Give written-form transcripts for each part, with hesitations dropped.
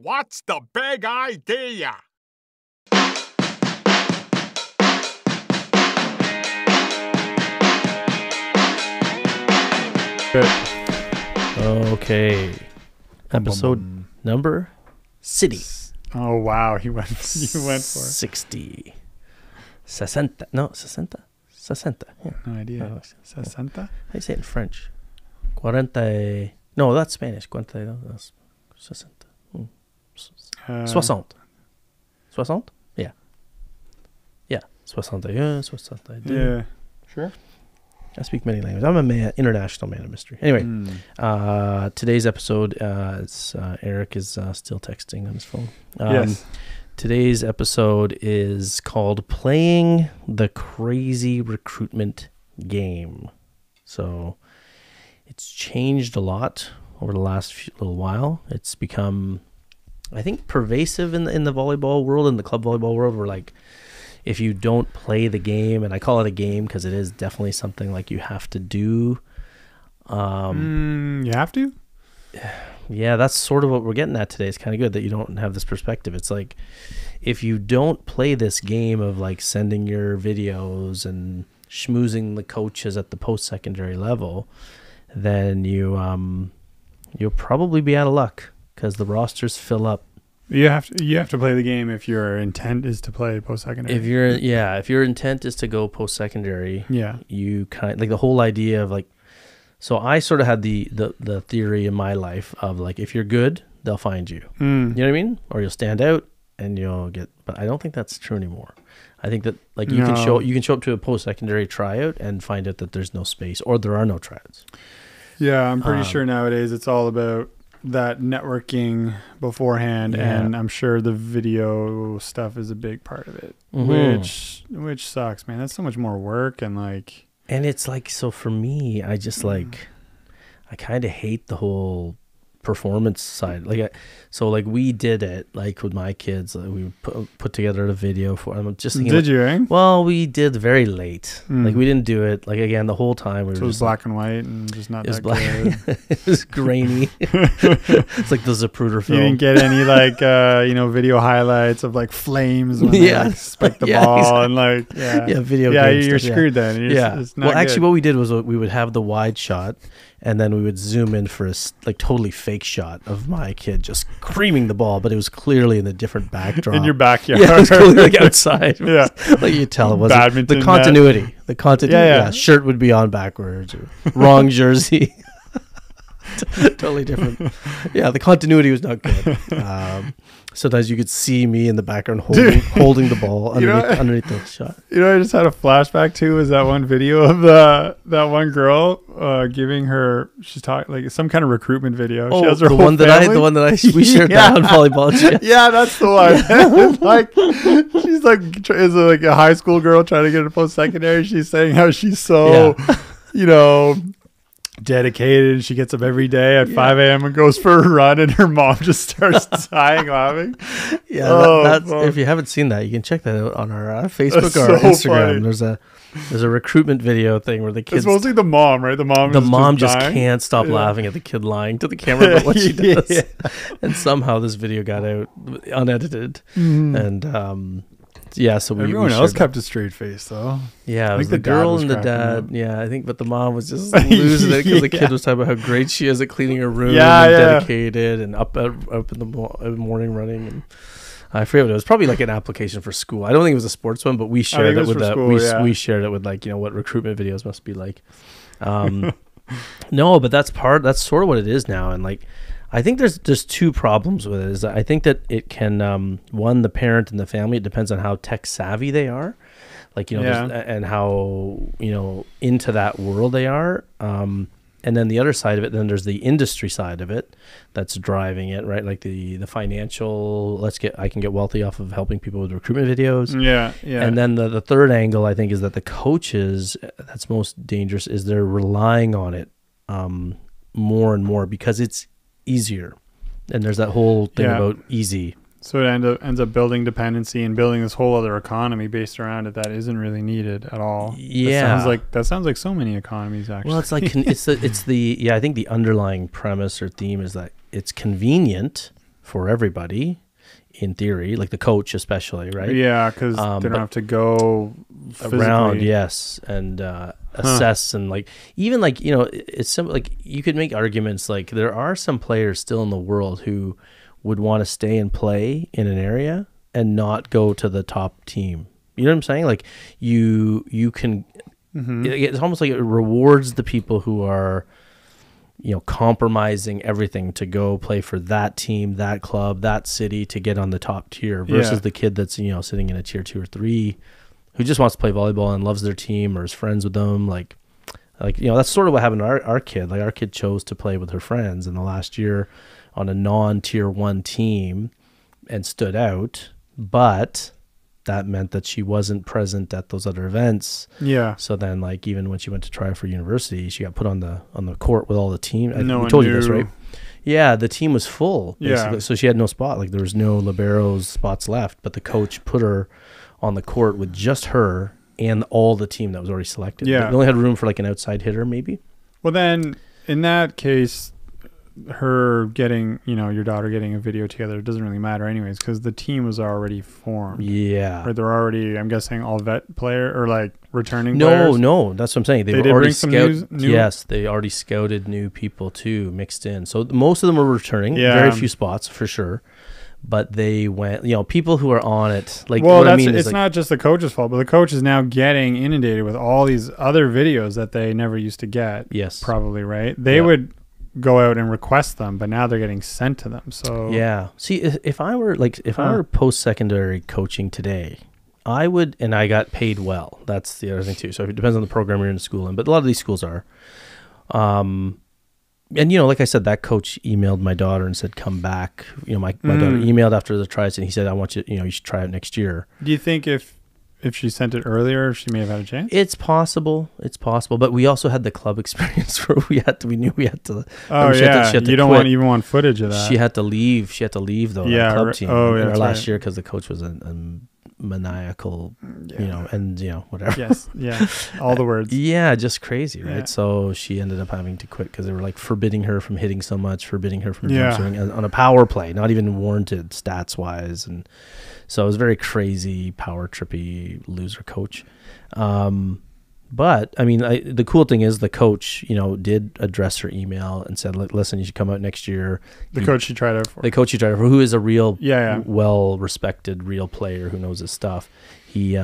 What's the big idea? Okay. Episode number City. Oh wow, he went for 60. 60. No, 60. 60. Yeah. No idea. Oh, 60? How do you say it in French? 40. No, that's Spanish. 40. No, that's 60. 60. 60? Yeah. Yeah. 61, 62. Yeah. Sure. I speak many languages. I'm a international man of mystery. Anyway, today's episode, Eric is still texting on his phone. Yes. Today's episode is called Playing the Crazy Recruitment Game. So it's changed a lot over the last little while. It's become, I think, pervasive in the volleyball world, in the club volleyball world, where like, if you don't play the game, and I call it a game because it is definitely something like you have to do. You have to? Yeah, that's sort of what we're getting at today. It's kind of good that you don't have this perspective. It's like, if you don't play this game of like sending your videos and schmoozing the coaches at the post-secondary level, then you'll probably be out of luck because the rosters fill up. You have to play the game if your intent is to play post-secondary. If your intent is to go post-secondary, you kind of, like the whole idea of like, so I sort of had the theory in my life of like, if you're good, they'll find you. You know what I mean? Or you'll stand out and you'll get, but I don't think that's true anymore. I think that like you can show up to a post-secondary tryout and find out that there's no space or there are no tryouts. Yeah, I'm pretty sure nowadays it's all about that networking beforehand, and I'm sure the video stuff is a big part of it, which sucks, man. That's so much more work, and like, and it's like, so for me, I just like, I kind of hate the whole performance side. Like, so like we did it like with my kids, we put together a video for. I'm just thinking, did you? Eh? Well, we did very late. Like we didn't do it like again the whole time. We were it was just black and white and just not that good. It was grainy. It's like the Zapruder film. You didn't get any like video highlights of like flames when they like, spike the ball and like video. Yeah, game you're stuff, screwed then. It's not well, actually, good. what we did was we would have the wide shot. And then we would zoom in for a like totally fake shot of my kid just creaming the ball, but it was clearly in a different backdrop. In your backyard. Yeah, it was totally like outside. Yeah. Like you tell it wasn't. Badminton The continuity. The continuity. Yeah. Shirt would be on backwards. Or wrong jersey. Totally different. Yeah, the continuity was not good. Sometimes you could see me in the background holding the ball underneath the shot. You know, I just had a flashback too. Is that one video of that one girl giving her? She's talking like some kind of recruitment video. Oh, she has her the whole one family. we shared that on Volleyball. Yeah, that's the one. Like she's like is like a high school girl trying to get into post-secondary. She's saying how she's so, dedicated. She gets up every day at 5 a.m. and goes for a run, and her mom just starts dying laughing. Yeah, that's if you haven't seen that, you can check that out on our Facebook or our Instagram. Funny. There's a recruitment video thing where the kids. It's mostly the mom, right? The mom just can't stop laughing at the kid lying to the camera about what she does. And somehow this video got out unedited, and so everyone else kept a straight face though. Yeah, it was the girl and the dad. Yeah, I think, but the mom was just losing it because the kid was talking about how great she is at cleaning her room, and dedicated, and up in the morning running. And I forget what it was. Probably like an application for school. I don't think it was a sports one, but we shared it with that. We shared it with like what recruitment videos must be like. No, but that's sort of what it is now, and like. I think there's two problems with it. Is that I think that it can one, the parent and the family, it depends on how tech savvy they are, like and how into that world they are. And then the other side of it, then there's the industry side of it that's driving it, right? Like the financial. I can get wealthy off of helping people with recruitment videos. Yeah. And then the third angle, I think, is that the coaches, that's most dangerous, is they're relying on it more and more because it's easier, and there's that whole thing about easy. So it ends up building dependency and building this whole other economy based around it that isn't really needed at all. Yeah, that sounds like so many economies actually. Well, it's like I think the underlying premise or theme is that it's convenient for everybody, in theory, like the coach especially, right? Yeah, because they don't have to go around, yes, and assess and like even like it's simple. Like you could make arguments like there are some players still in the world who would want to stay and play in an area and not go to the top team. You know what I'm saying? Like you can. It's almost like it rewards the people who are, compromising everything to go play for that team, that club, that city to get on the top tier versus the kid that's, sitting in a tier 2 or 3 who just wants to play volleyball and loves their team or is friends with them. Like, that's sort of what happened to our kid. Like our kid chose to play with her friends in the last year on a non-tier 1 team and stood out, but that meant that she wasn't present at those other events. Yeah. So then, like, even when she went to try for university, she got put on the court with all the team. I told you this, right? Yeah, the team was full, basically. Yeah. So she had no spot. Like, there was no liberos spots left, but the coach put her on the court with just her and all the team that was already selected. Yeah. They only had room for, like, an outside hitter, maybe. Well, then, in that case, her getting, your daughter getting a video together, it doesn't really matter anyways because the team was already formed. Yeah. Or they're already, I'm guessing, all vet player or like returning players? No, that's what I'm saying. They already scouted. Yes, they already scouted new people too, mixed in. So most of them were returning. Yeah. Very few spots for sure. But they went, people who are on it. Like, well, it's not just the coach's fault, but the coach is now getting inundated with all these other videos that they never used to get. Yes. Probably, right? They would go out and request them, but now they're getting sent to them. So yeah, see, if I were post-secondary coaching today, I would, and I got paid well. That's the other thing too. So it depends on the program you're in school in, but a lot of these schools are. And like I said, that coach emailed my daughter and said, "Come back." My daughter emailed after the tries, and he said, "I want you. You should try it next year." Do you think if she sent it earlier, she may have had a chance? It's possible. But we also had the club experience where we knew we had to. Oh, she had to you don't even want footage of that. She had to leave. She had to leave though. Yeah, the club team in our last year because the coach was a maniacal, and whatever. Yes, yeah, all the words. Yeah, just crazy, right? Yeah. So she ended up having to quit because they were like forbidding her from hitting so much, forbidding her from jumping on a power play, not even warranted stats wise, and so it was very crazy, power trippy loser coach. But I mean, the cool thing is the coach, did address her email and said, "Listen, you should come out next year." The coach she tried out for. The coach she tried out for, who is a real, well-respected, real player who knows his stuff. He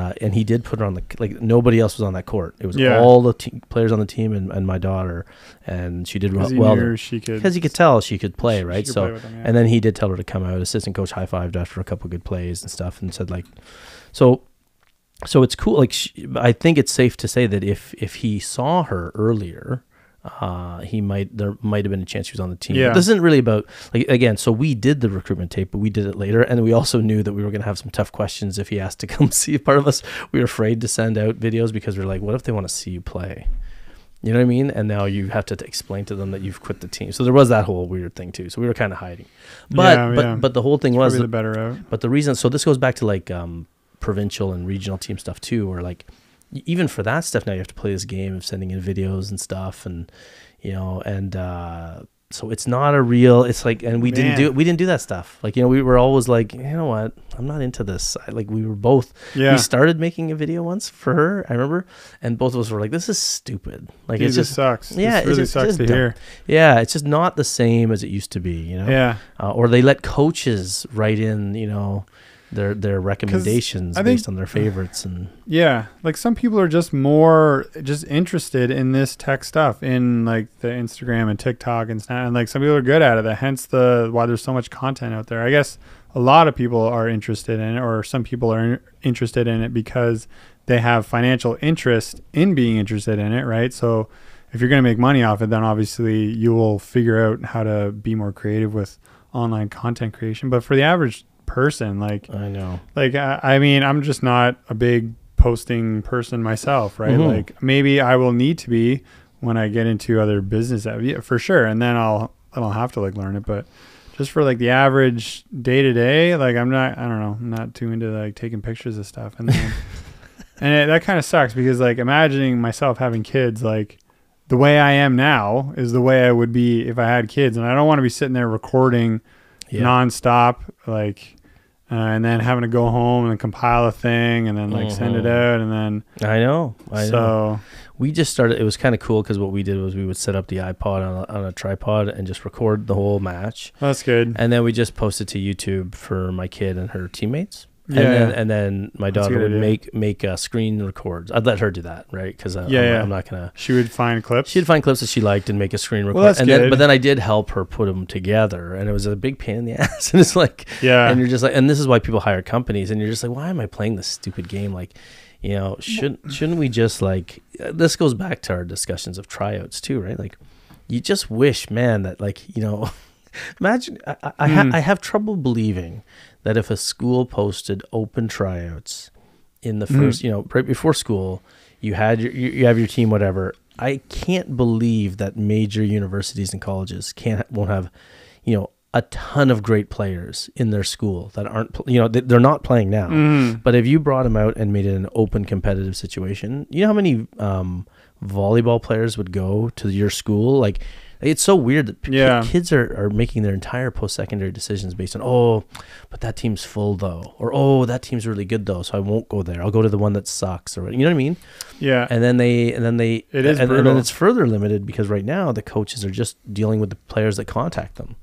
did put her on nobody else was on that court. It was all the players on the team and my daughter, and she did well. Because he could tell she could play, right? She could play with them, and then he did tell her to come out. Assistant coach high-fived after a couple of good plays and stuff, and said So it's cool. Like I think it's safe to say that if he saw her earlier, there might have been a chance she was on the team. Yeah. But this isn't really about again. So we did the recruitment tape, but we did it later, and we also knew that we were going to have some tough questions if he asked to come see part of us. We were afraid to send out videos because we're like, what if they want to see you play? You know what I mean? And now you have to explain to them that you've quit the team. So there was that whole weird thing too. So we were kind of hiding, but the whole thing was the better out. But the reason, so this goes back to provincial and regional team stuff too, where even for that stuff now you have to play this game of sending in videos and stuff, and so it's not a real, it's like, and we didn't do that stuff. We were always like, you know what, I'm not into this. We were both, we started making a video once for her, I remember, and both of us were like, this is stupid. It just sucks. Yeah, it really sucks to hear. Yeah, it's just not the same as it used to be, or they let coaches write in, their recommendations based on their favorites, and some people are just more interested in this tech stuff in the Instagram and TikTok and Snap, and some people are good at it. Hence why there's so much content out there. I guess a lot of people are interested in it, or some people are interested in it because they have financial interest in being interested in it, right? So if you're going to make money off it, then obviously you will figure out how to be more creative with online content creation. But for the average person, I know, I mean, I'm just not a big posting person myself, right? Mm-hmm. Maybe I will need to be when I get into other business, for sure, and then I'll have to learn it. But just for the average day to day, I'm not too into taking pictures of stuff, and then that kind of sucks because imagining myself having kids, the way I am now is the way I would be if I had kids, and I don't want to be sitting there recording nonstop, like, and then having to go home and compile a thing and then like send it out, and then I know. So we just started. It was kind of cool because what we did was we would set up the iPod on a tripod and just record the whole match. That's good. And then we just posted to YouTube for my kid and her teammates. Yeah. And then my daughter would make screen records. I'd let her do that, right? Because I'm not gonna. She would find clips. She'd find clips that she liked and make a screen record. Well, that's good. But then I did help her put them together, and it was a big pain in the ass. And it's like, and you're just like, and this is why people hire companies, and you're just like, why am I playing this stupid game? Like, you know, shouldn't we just like? This goes back to our discussions of tryouts too, right? Like, you just wish, man, that like, you know, imagine I have trouble believing that if a school posted open tryouts in the first, you know, right before school, you have your team, whatever. I can't believe that major universities and colleges won't have, you know, a ton of great players in their school that aren't, you know, they're not playing now. But if you brought them out and made it an open competitive situation, you know how many volleyball players would go to your school? Like, it's so weird that kids are making their entire post-secondary decisions based on, but that team's full though, or that team's really good though, so I won't go there. I'll go to the one that sucks, or you know what I mean? Yeah. And then it's further limited because right now the coaches are just dealing with the players that contact them,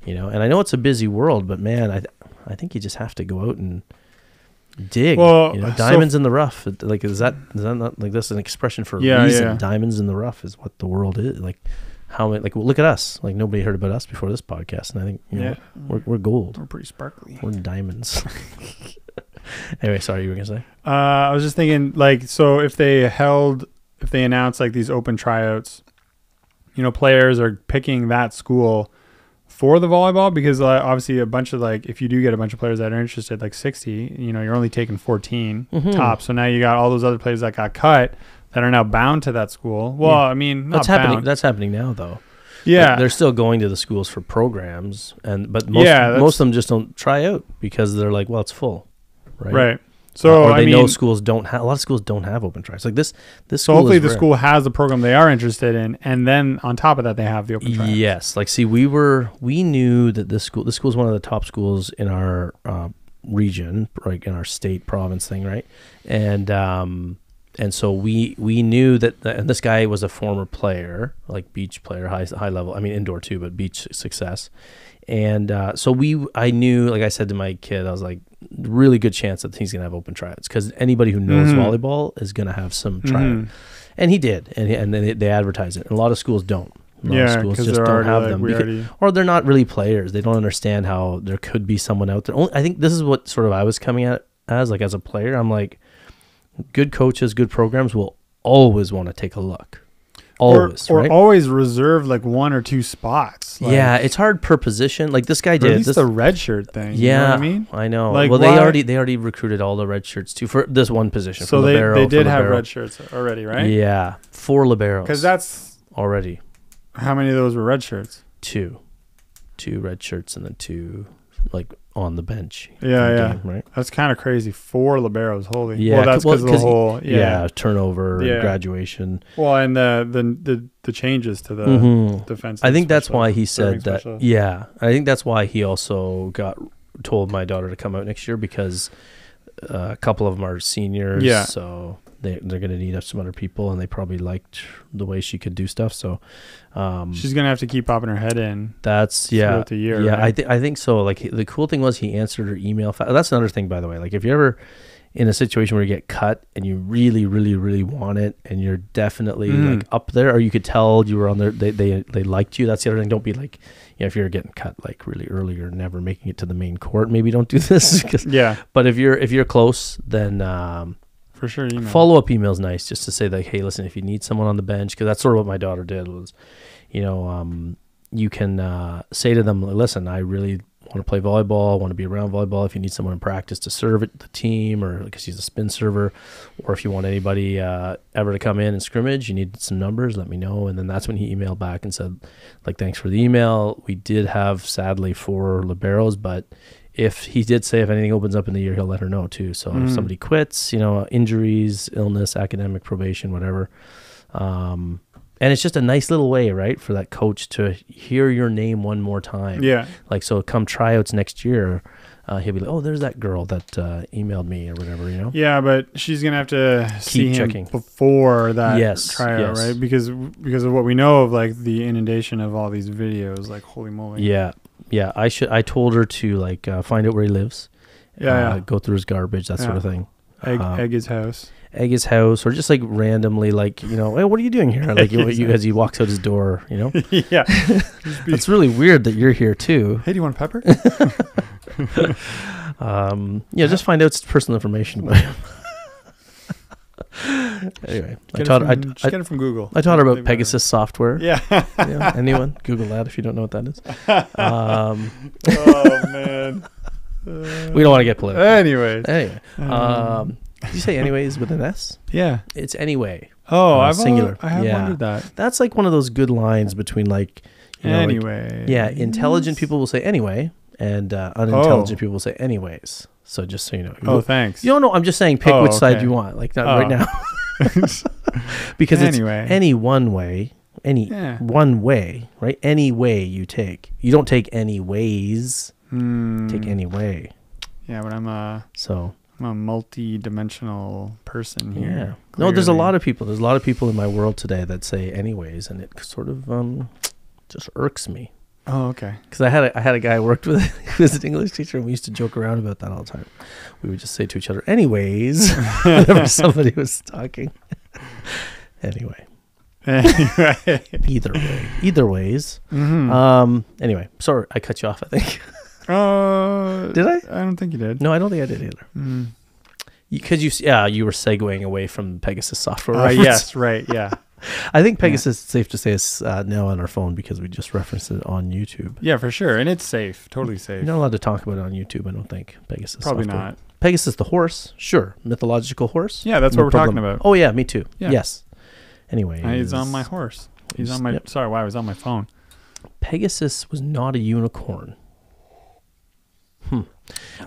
you know. And I know it's a busy world, but man, I think you just have to go out and dig. Well, you know, diamonds in the rough. Like, is that not like this an expression for a reason? Yeah. Diamonds in the rough is what the world is. Like, how many, like, look at us. Like, nobody heard about us before this podcast, and I think, you know, we're gold. We're pretty sparkly. We're diamonds. Anyway, sorry, you were gonna say? I was just thinking, like, so if they announced like these open tryouts, you know, players are picking that school for the volleyball, because obviously a bunch of, like, if you do get a bunch of players that are interested, like 60, you know, you're only taking 14 top. So now you got all those other players that got cut that are now bound to that school. Well, I mean, that's happening. That's happening now, though. Yeah, like, they're still going to the schools for programs, but most of them just don't try out because they're like, well, it's full, right? Right. So or they know schools don't have. A lot of schools don't have open tries. Like this. So hopefully the school has the program they are interested in, and then on top of that, they have the open tries. Yes. Like, see, we knew that this school is one of the top schools in our region, like in our state province thing, right? And so we knew that, and this guy was a former player, like beach player, high level. I mean, indoor too, but beach success. And so I knew, like I said to my kid, I was like, really good chance that he's gonna have open tryouts, because anybody who knows volleyball is gonna have some tryout. And he did, and then they advertise it. And a lot of schools don't. A lot of schools just don't have them, or they're not really players. They don't understand how there could be someone out there. I think this is what sort of I was coming at as a player. I'm like, good coaches, good programs will always want to take a look. Always, or right? always reserve like one or two spots. Like, yeah, it's hard per position. Like this guy did. At least the red shirt thing. Yeah, you know what I mean? I know. Like, well, they already recruited all the red shirts too for this one position. So they did have red shirts already, right? Yeah, 4 liberos. Because that's already. How many of those were red shirts? 2 red shirts, and then 2 like on the bench. Yeah. Game, right? That's kind of crazy. 4 liberos. Holy. Yeah. Well, that's because of the whole. Turnover, and graduation. Well, and the changes to the defense. I think that's why he said that. Special. Yeah, I think that's why he also told my daughter to come out next year, because a couple of them are seniors. Yeah. So they're going to need some other people, and they probably liked the way she could do stuff. So she's going to have to keep popping her head in. That's throughout the year. Yeah, right? I think so. Like, the cool thing was he answered her email. That's another thing, by the way. Like, if you're ever in a situation where you get cut and you really, really, really want it, and you're definitely like up there, or you could tell you were on there, they liked you. That's the other thing. Don't be like, you know, if you're getting cut like really early or never making it to the main court, maybe don't do this. But if you're close, then for sure, email. Follow-up email is nice, just to say like, hey, listen, if you need someone on the bench, because that's sort of what my daughter did was, you know, you can say to them, listen, I really want to play volleyball, want to be around volleyball. If you need someone in practice to serve the team, or because she's a spin server, or if you want anybody ever to come in and scrimmage, you need some numbers, let me know. And then that's when he emailed back and said, like, thanks for the email. We did have, sadly, 4 liberos, but if he did say if anything opens up in the year, he'll let her know too. So if somebody quits, you know, injuries, illness, academic probation, whatever, And it's just a nice little way, right, for that coach to hear your name one more time. Yeah. Like, so come tryouts next year, he'll be like, oh, there's that girl that emailed me or whatever, you know? Yeah, but she's going to have to see him before that tryout, right? Because of what we know of, like, the inundation of all these videos, like, holy moly. Yeah. Yeah, I told her to, like, find out where he lives. Go through his garbage, that sort of thing. Egg his house. Egg his house, or just like randomly, like, you know, hey, what are you doing here? Like, as he walks out his door, you know? Yeah. It's really weird that you're here too. Hey, do you want a pepper? Yeah, just find out personal information about him. Anyway, get it from Google. I taught her about Pegasus software. Yeah. Anyone? Google that if you don't know what that is. Oh, man. We don't want to get political. Anyway. Did you say anyways with an S? Yeah. It's anyway. Oh, I have singular. I have wondered that. That's like one of those good lines between, like, you know, anyway. Like, intelligent people will say anyway, and unintelligent people will say anyways. So just so you know. Oh, thanks. You don't know. I'm just saying pick which side you want. Like, not right now. Because anyway. It's any one way. One way, right? Any way you take. You don't take any ways. Take any way. Yeah, but I'm a multi-dimensional person here. Yeah. Clearly. No, there's a lot of people. There's a lot of people in my world today that say anyways, and it sort of just irks me. Oh, okay. Because I had a guy I worked with who was an English teacher, and we used to joke around about that all the time. We would just say to each other, anyways, whenever somebody was talking. Anyway. Either ways. Mm-hmm. Anyway, sorry, I cut you off, I think. Did I? I don't think you did. No, I don't think I did either. Because you were segueing away from Pegasus software. Yes, right, yeah. I think Pegasus, it's safe to say, is now on our phone because we just referenced it on YouTube. Yeah, for sure, and it's safe, totally safe. You're not allowed to talk about it on YouTube, I don't think. Pegasus Probably software. not. Pegasus the horse, sure. Mythological horse. Yeah, that's what we're talking about. Oh yeah, me too. Yeah. Yes. Anyway, he's on my horse. He's on my. Yep. Sorry, why? I was on my phone. Pegasus was not a unicorn.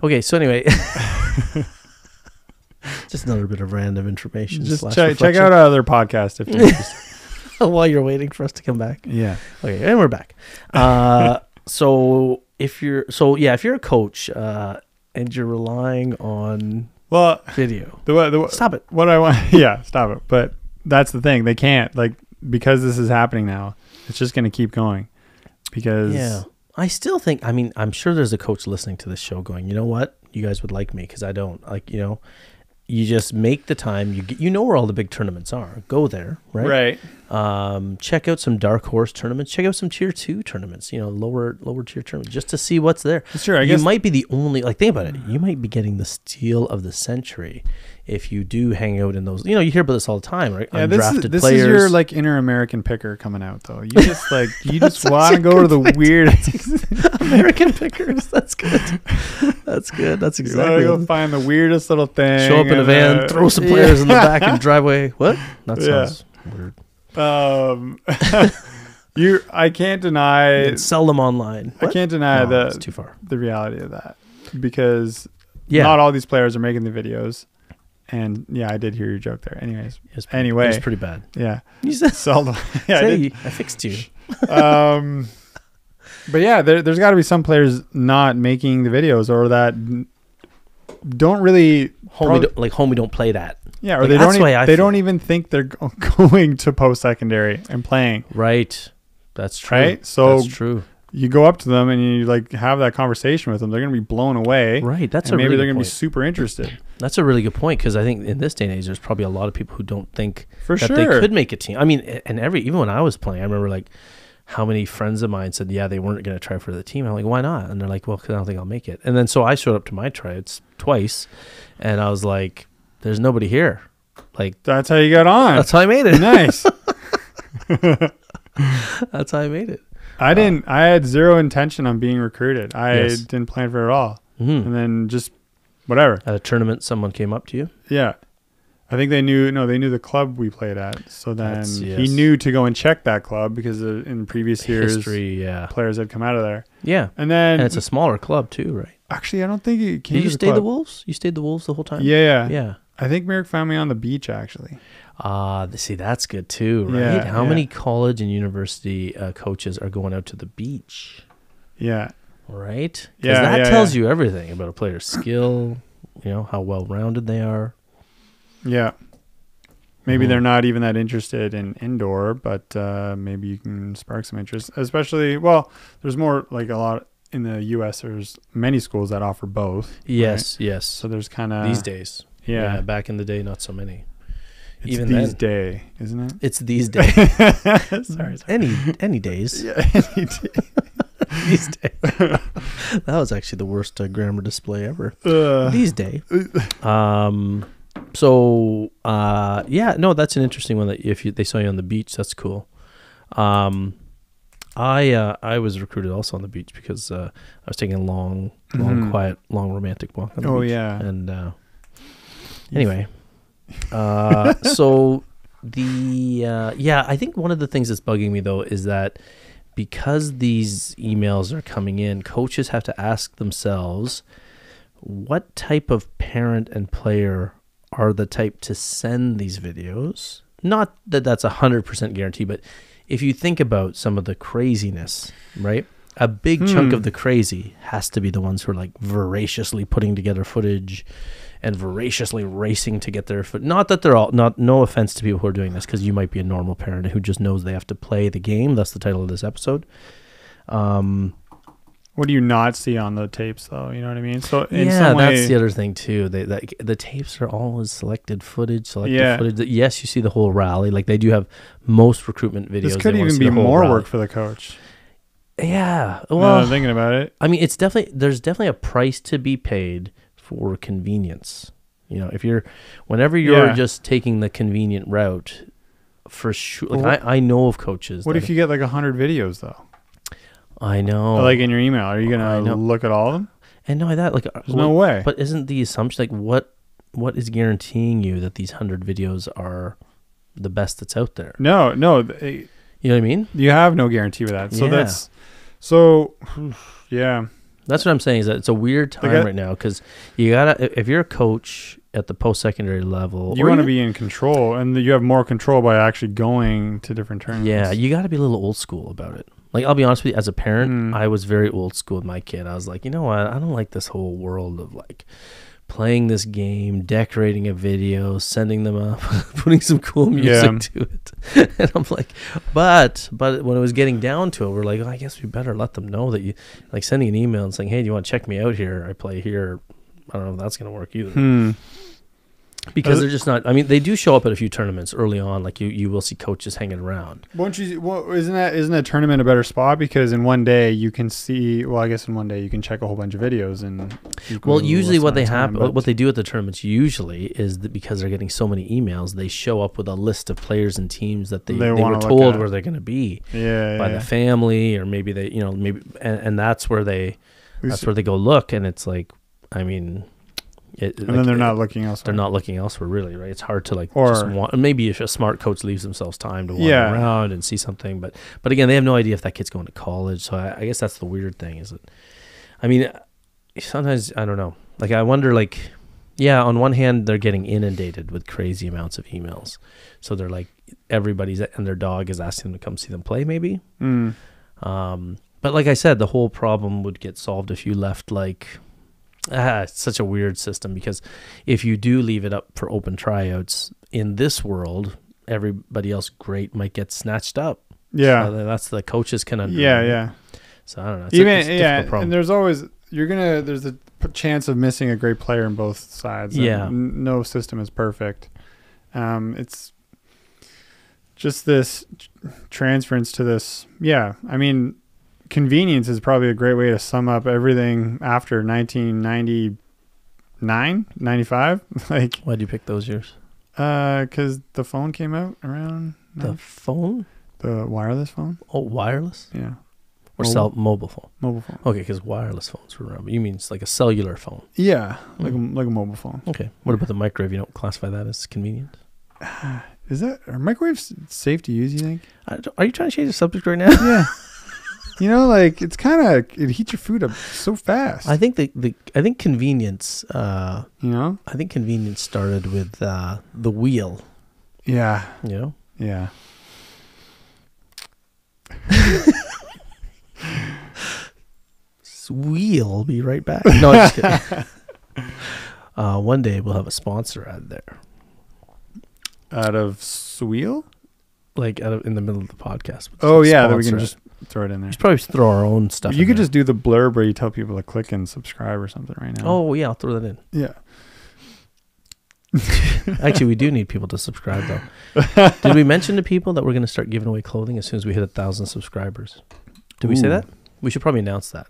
Okay, so anyway, just another bit of random information. Just check out our other podcast if you're interested. While you're waiting for us to come back. Yeah. Okay, and we're back. So if you're a coach and you're relying on video, stop it. What I want, stop it. But that's the thing; they can't, like, because this is happening now. It's just going to keep going because. I still think, I mean, I'm sure there's a coach listening to this show going, you know what? You guys would like me because I don't. Like, you know, you just make the time. You know where all the big tournaments are. Go there, right? Right. Check out some dark horse tournaments. Check out some tier 2 tournaments, you know, lower tier tournaments, just to see what's there. Sure, I guess. You might be the only, like, think about it. You might be getting the steal of the century if you do hang out in those. You know, you hear about this all the time, right? Yeah, this is your, like, inner American picker coming out, though. You just, like, want to go to the weirdest. American pickers. That's good. That's good. That's exactly. You want to go find the weirdest little thing. Show up in a van, throw some players in the back and drive away. What? That sounds weird. I can't deny. Sell them online. What? I can't deny it's too far. The reality of that, because not all these players are making the videos. And I did hear your joke there. Anyways, it was pretty bad. Yeah, you said sell them. Yeah, I fixed you. But yeah, there's got to be some players not making the videos, or that don't really homie don't play that. Yeah, or they don't even think they're going to post-secondary and playing. Right. That's true. Right? So that's true. You go up to them and you, like, have that conversation with them. They're going to be blown away. Right. That's maybe they're going to be super interested. That's a really good point, because I think in this day and age, there's probably a lot of people who don't think that they could make a team. I mean, and even when I was playing, I remember, like, how many friends of mine said, they weren't going to try for the team. I'm like, why not? And they're like, well, because I don't think I'll make it. And then so I showed up to my tryouts twice, and I was like, there's nobody here. Like, that's how you got on. That's how I made it. Nice. That's how I made it. I had zero intention on being recruited. I didn't plan for it at all. Mm-hmm. And then just whatever. At a tournament, someone came up to you? Yeah. I think they knew the club we played at. So then he knew to go and check that club, because in previous years, players had come out of there. Yeah. And it's a smaller club too, right? Actually, I don't think it came. Did you stay the Wolves? You stayed the Wolves the whole time? Yeah. I think Merrick found me on the beach, actually. See, that's good too, right? Yeah, How many college and university coaches are going out to the beach? Yeah. Right? Because that tells you everything about a player's skill, how well-rounded they are. Yeah. Maybe they're not even that interested in indoor, but maybe you can spark some interest. Especially, there's more, like a lot in the U.S., there's many schools that offer both. Yes, right? yes. So there's kind of... These days. Yeah. Back in the day, not so many. It's even these then, day, isn't it? It's these days. Sorry. Any days. Yeah, any day. These days. That was actually the worst grammar display ever. These days. So that's an interesting one. That if they saw you on the beach, that's cool. I was recruited also on the beach because I was taking a long, quiet, long romantic walk on the beach. Yeah. And anyway, so I think one of the things that's bugging me though is that because these emails are coming in, coaches have to ask themselves, what type of parent and player are the type to send these videos? Not that that's 100% guarantee, but if you think about some of the craziness, right? A big chunk of the crazy has to be the ones who are like voraciously putting together footage and voraciously racing to get their foot. Not that they're all, no offense to people who are doing this, because you might be a normal parent who just knows they have to play the game. That's the title of this episode. What do you not see on the tapes, though? You know what I mean? So in yeah, some way, that's the other thing too. The tapes are always selected footage. Footage. Yes, you see the whole rally. Like they do have most recruitment videos. This could even be more work for the coach. Yeah. Well, I'm thinking about it. I mean, there's definitely a price to be paid for convenience. Whenever you're just taking the convenient route, for sure. Like I know of coaches. What if you get like 100 videos though? I know. Like in your email, are you gonna look at all of them? And not that, like, there's no way. But isn't the assumption like what is guaranteeing you that these 100 videos are the best that's out there? No. You know what I mean? You have no guarantee with that. So That's what I'm saying, is that it's a weird time right now, because you gotta, if you're a coach at the post-secondary level, you want to be in control, and you have more control by actually going to different tournaments. Yeah, you got to be a little old school about it. Like, I'll be honest with you, as a parent, I was very old school with my kid. I was like, you know what? I don't like this whole world of like playing this game, decorating a video, sending them up, putting some cool music to it. And I'm like, but when it was getting down to it, we're like, I guess we better let them know that you, like, sending an email and saying, hey, do you want to check me out here? I play here. I don't know if that's going to work either. Because they're just not. I mean, they do show up at a few tournaments early on. Like you will see coaches hanging around. Isn't a tournament a better spot? Because in one day you can see. Well, I guess in one day you can check a whole bunch of videos and. Usually what they do at the tournaments usually is that because they're getting so many emails, they show up with a list of players and teams that they were told where they're going to be. By the family, or maybe they and that's where they go look, and it's like, I mean. Then they're not looking elsewhere. They're not looking elsewhere, really, right? It's hard to maybe if a smart coach leaves themselves time to wander around and see something, but again, they have no idea if that kid's going to college. So I guess that's the weird thing. Is that, I mean, sometimes I don't know. Like I wonder, like, on one hand they're getting inundated with crazy amounts of emails, so they're like everybody's and their dog is asking them to come see them play, maybe. But like I said, the whole problem would get solved if you left like. It's such a weird system, because if you do leave it up for open tryouts in this world, everybody else great might get snatched up. Yeah, so that's the coaches can under. Yeah. So I don't know. It's a difficult problem. And there's always there's a chance of missing a great player on both sides. Yeah, no system is perfect. It's just this transference to this. Yeah, I mean. Convenience is probably a great way to sum up everything after 1999, 95. Like, why'd you pick those years? Because the phone came out around. The phone? The wireless phone. Oh, wireless? Yeah. Or mobile phone. Mobile phone. Okay, because wireless phones were around. But you mean it's like a cellular phone? Yeah, like a mobile phone. Okay. What about the microwave? You don't classify that as convenient? Are microwaves safe to use, you think? Are you trying to change the subject right now? Yeah. Like it's kind of, it heats your food up so fast. I think I think convenience. I think convenience started with the wheel. Yeah. You know? Yeah. We'll be right back. No, I'm just kidding. One day we'll have a sponsor ad there. Out of Sweel? Like in the middle of the podcast. Oh, yeah. Then we can just throw it in there. We should probably throw our own stuff You in could there. just do the blurb where you tell people to click and subscribe or something right now. Oh, yeah. I'll throw that in. Yeah. Actually, we do need people to subscribe, though. Did we mention to people that we're going to start giving away clothing as soon as we hit 1,000 subscribers? Did we say that? We should probably announce that.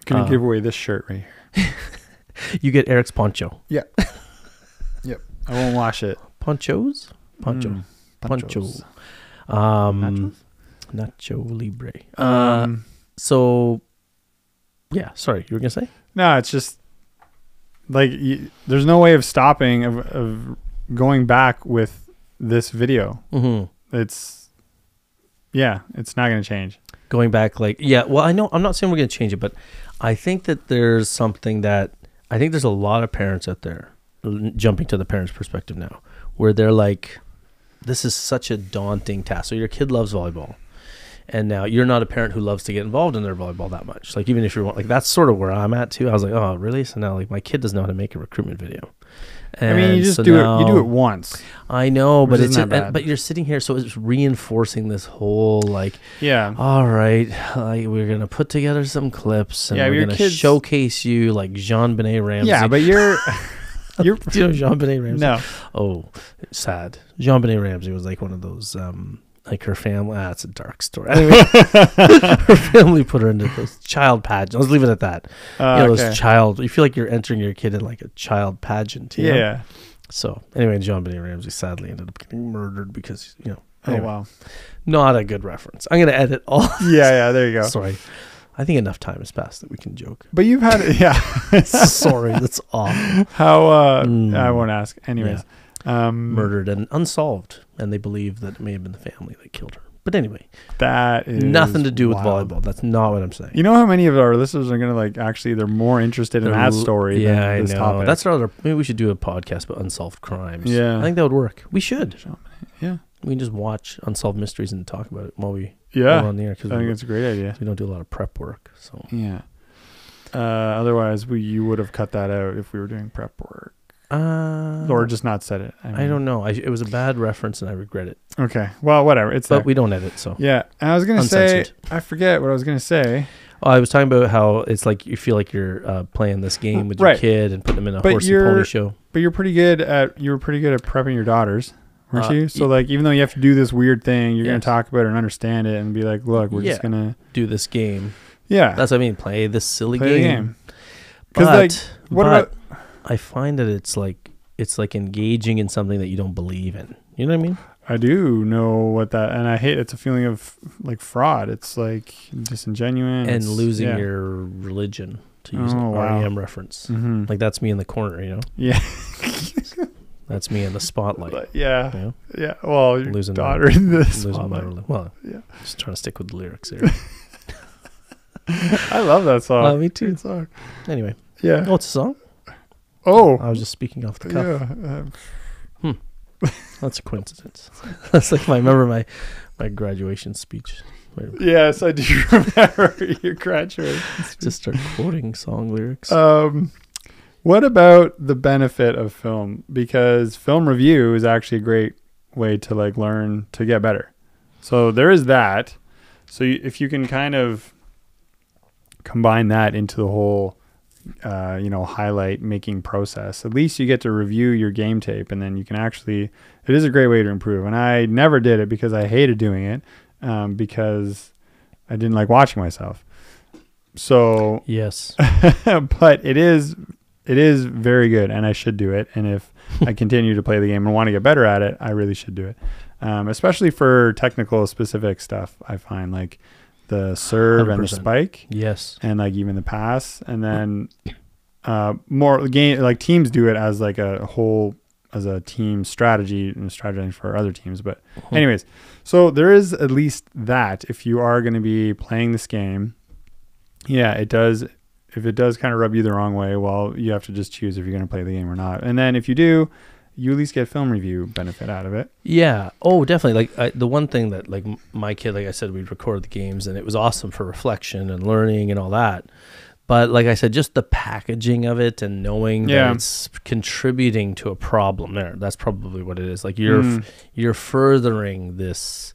Gonna give away this shirt right here. You get Eric's poncho. Yeah. Yep. I won't wash it. Ponchos? Poncho. Ponchos. Nacho Libre. So, yeah. Sorry, you were going to say? No, it's just like there's no way of stopping of going back with this video. Mm-hmm. It's not going to change. Going back, well, I know I'm not saying we're going to change it, but I think that there's something that I think there's a lot of parents out there jumping to the parents' perspective now, where they're like, this is such a daunting task. So your kid loves volleyball, and now you're not a parent who loves to get involved in their volleyball that much. Like, even if you're like, that's sort of where I'm at too. I was like, oh, really? So now, like, my kid doesn't know how to make a recruitment video. And I mean, you just do it. You do it once. I know, but it's but you're sitting here, so it's reinforcing this whole like, yeah. All right, we're gonna put together some clips, and we're gonna showcase you like Jean-Benet Ramsey. Yeah, but you're do you know Jean-Benet Ramsey? No. Oh, sad. Jean-Benet Ramsey was like one of those. Like her family, it's a dark story. Anyway, her family put her into this child pageant. Let's leave it at that. Those child. You feel like you're entering your kid in like a child pageant. You know? So anyway, Jean-Benet Ramsey sadly ended up getting murdered because Anyway, oh wow, not a good reference. I'm gonna edit all. Yeah. There you go. Sorry, I think enough time has passed that we can joke. But you've had it. Yeah. Sorry, that's awful. How? I won't ask. Anyways. Yeah. Murdered and unsolved, and they believe that it may have been the family that killed her. But anyway, that is nothing to do with wild. volleyball. That's not what I'm saying. You know how many of our listeners are gonna they're more interested in that story than this topic. That's our maybe we should do a podcast about unsolved crimes. Yeah, I think that would work. We should. Yeah, we can just watch unsolved mysteries and talk about it while we go on the air. I think it's a great idea. We don't do a lot of prep work, so yeah. Otherwise, you would have cut that out if we were doing prep work. Or just not said it. I don't know. It was a bad reference, and I regret it. Okay. Well, whatever. But we don't edit, so yeah. And I was gonna say, I forget what I was gonna say. Oh, I was talking about how it's like you feel like you're playing this game with your kid and putting them in a horse and pony show. But you were pretty good at prepping your daughters, weren't you? So like, even though you have to do this weird thing, you're gonna talk about it and understand it and be like, look, we're just gonna do this game. Yeah, that's what I mean. Play this silly game. Because I find that it's like engaging in something that you don't believe in. You know what I mean? I do know what that, and I hate it's a feeling of like fraud. It's like disingenuous and losing your religion, to use an REM reference. Mm-hmm. Like that's me in the corner, you know? Yeah. That's me in the spotlight. Yeah. You know? Yeah. Well, your daughter in the spotlight. Well, yeah. Just trying to stick with the lyrics here. I love that song. Me too. Good song. Anyway. Yeah. Oh, it's a song? Oh. I was just speaking off the cuff. Yeah. That's a coincidence. That's like my graduation speech. Yes, I do remember your graduation speech. Just start quoting song lyrics. What about the benefit of film? Because film review is actually a great way to like learn to get better. So there is that. So if you can kind of combine that into the whole highlight making process, at least you get to review your game tape, and then you can actually, it is a great way to improve. And I never did it because I hated doing it, because I didn't like watching myself. So yes, but it is very good, and I should do it. And if I continue to play the game and want to get better at it, I really should do it. Especially for technical specific stuff, I find like the serve 100%. And the spike. Yes. And like even the pass. And then more game, like teams do it as like a whole, as a team strategy and strategizing for other teams. But anyways, so there is at least that if you are going to be playing this game, yeah, it does. If it does kind of rub you the wrong way, well, you have to just choose if you're going to play the game or not. And then if you do, you at least get film review benefit out of it. Yeah. Oh, definitely. Like the one thing that like my kid, like I said, we'd record the games and it was awesome for reflection and learning and all that. But like I said, just the packaging of it and knowing that it's contributing to a problem there. That's probably what it is. Like you're furthering this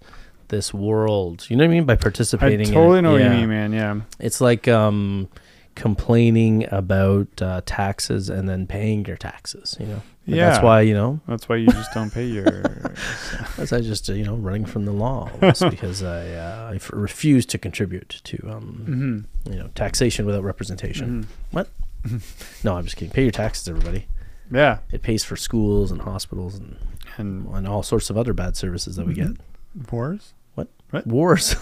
world. You know what I mean? By participating I totally in it. know what you mean, man. Yeah. It's like complaining about taxes and then paying your taxes, you know? But that's why, you know. That's why you just don't pay your. That's I just, you know, running from the law because I refuse to contribute to, you know, taxation without representation. What? No, I'm just kidding. Pay your taxes, everybody. Yeah. It pays for schools and hospitals and all sorts of other bad services that we get. Wars? What? Wars.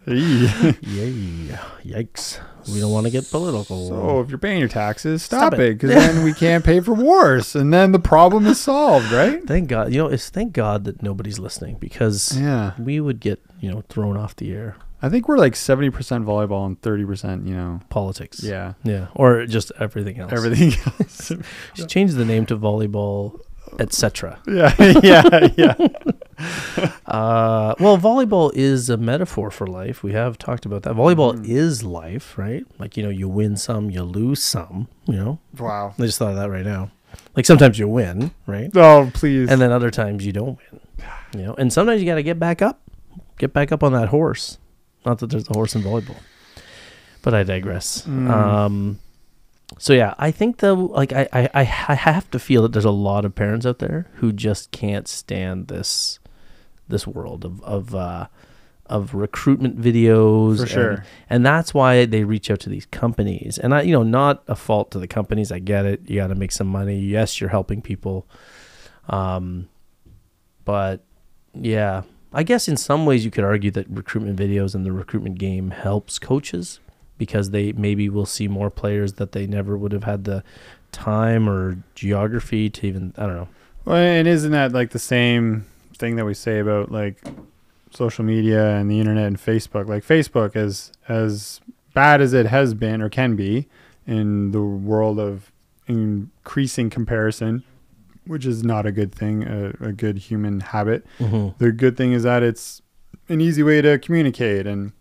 Yay. Yikes. We don't want to get political. So if you're paying your taxes, stop it, because then we can't pay for wars, and then the problem is solved, right? Thank God. You know, thank God that nobody's listening, because we would get, you know, thrown off the air. I think we're like 70% volleyball and 30%, you know, politics. Yeah. Yeah. Or just everything else. Everything else. Just change the name to volleyball, etc. Yeah. Well, volleyball is a metaphor for life. We have talked about that. Volleyball is life, right? Like, you know, you win some, you lose some, you know. Wow. I just thought of that right now. Like sometimes you win, right? Oh, please. And then other times you don't win, you know. And sometimes you got to get back up on that horse. Not that there's a horse in volleyball, but I digress. So yeah, I think I have to feel that there's a lot of parents out there who just can't stand this world of recruitment videos. For sure. And that's why they reach out to these companies. And you know, not a fault to the companies. I get it. You got to make some money. Yes, you're helping people. But yeah, I guess in some ways you could argue that recruitment videos and the recruitment game helps coaches, because they maybe will see more players that they never would have had the time or geography to even, I don't know. Well, and isn't that like the same thing that we say about like social media and the internet and Facebook? Like Facebook, as bad as it has been or can be in the world of increasing comparison, which is not a good thing, a good human habit. The good thing is that it's an easy way to communicate, and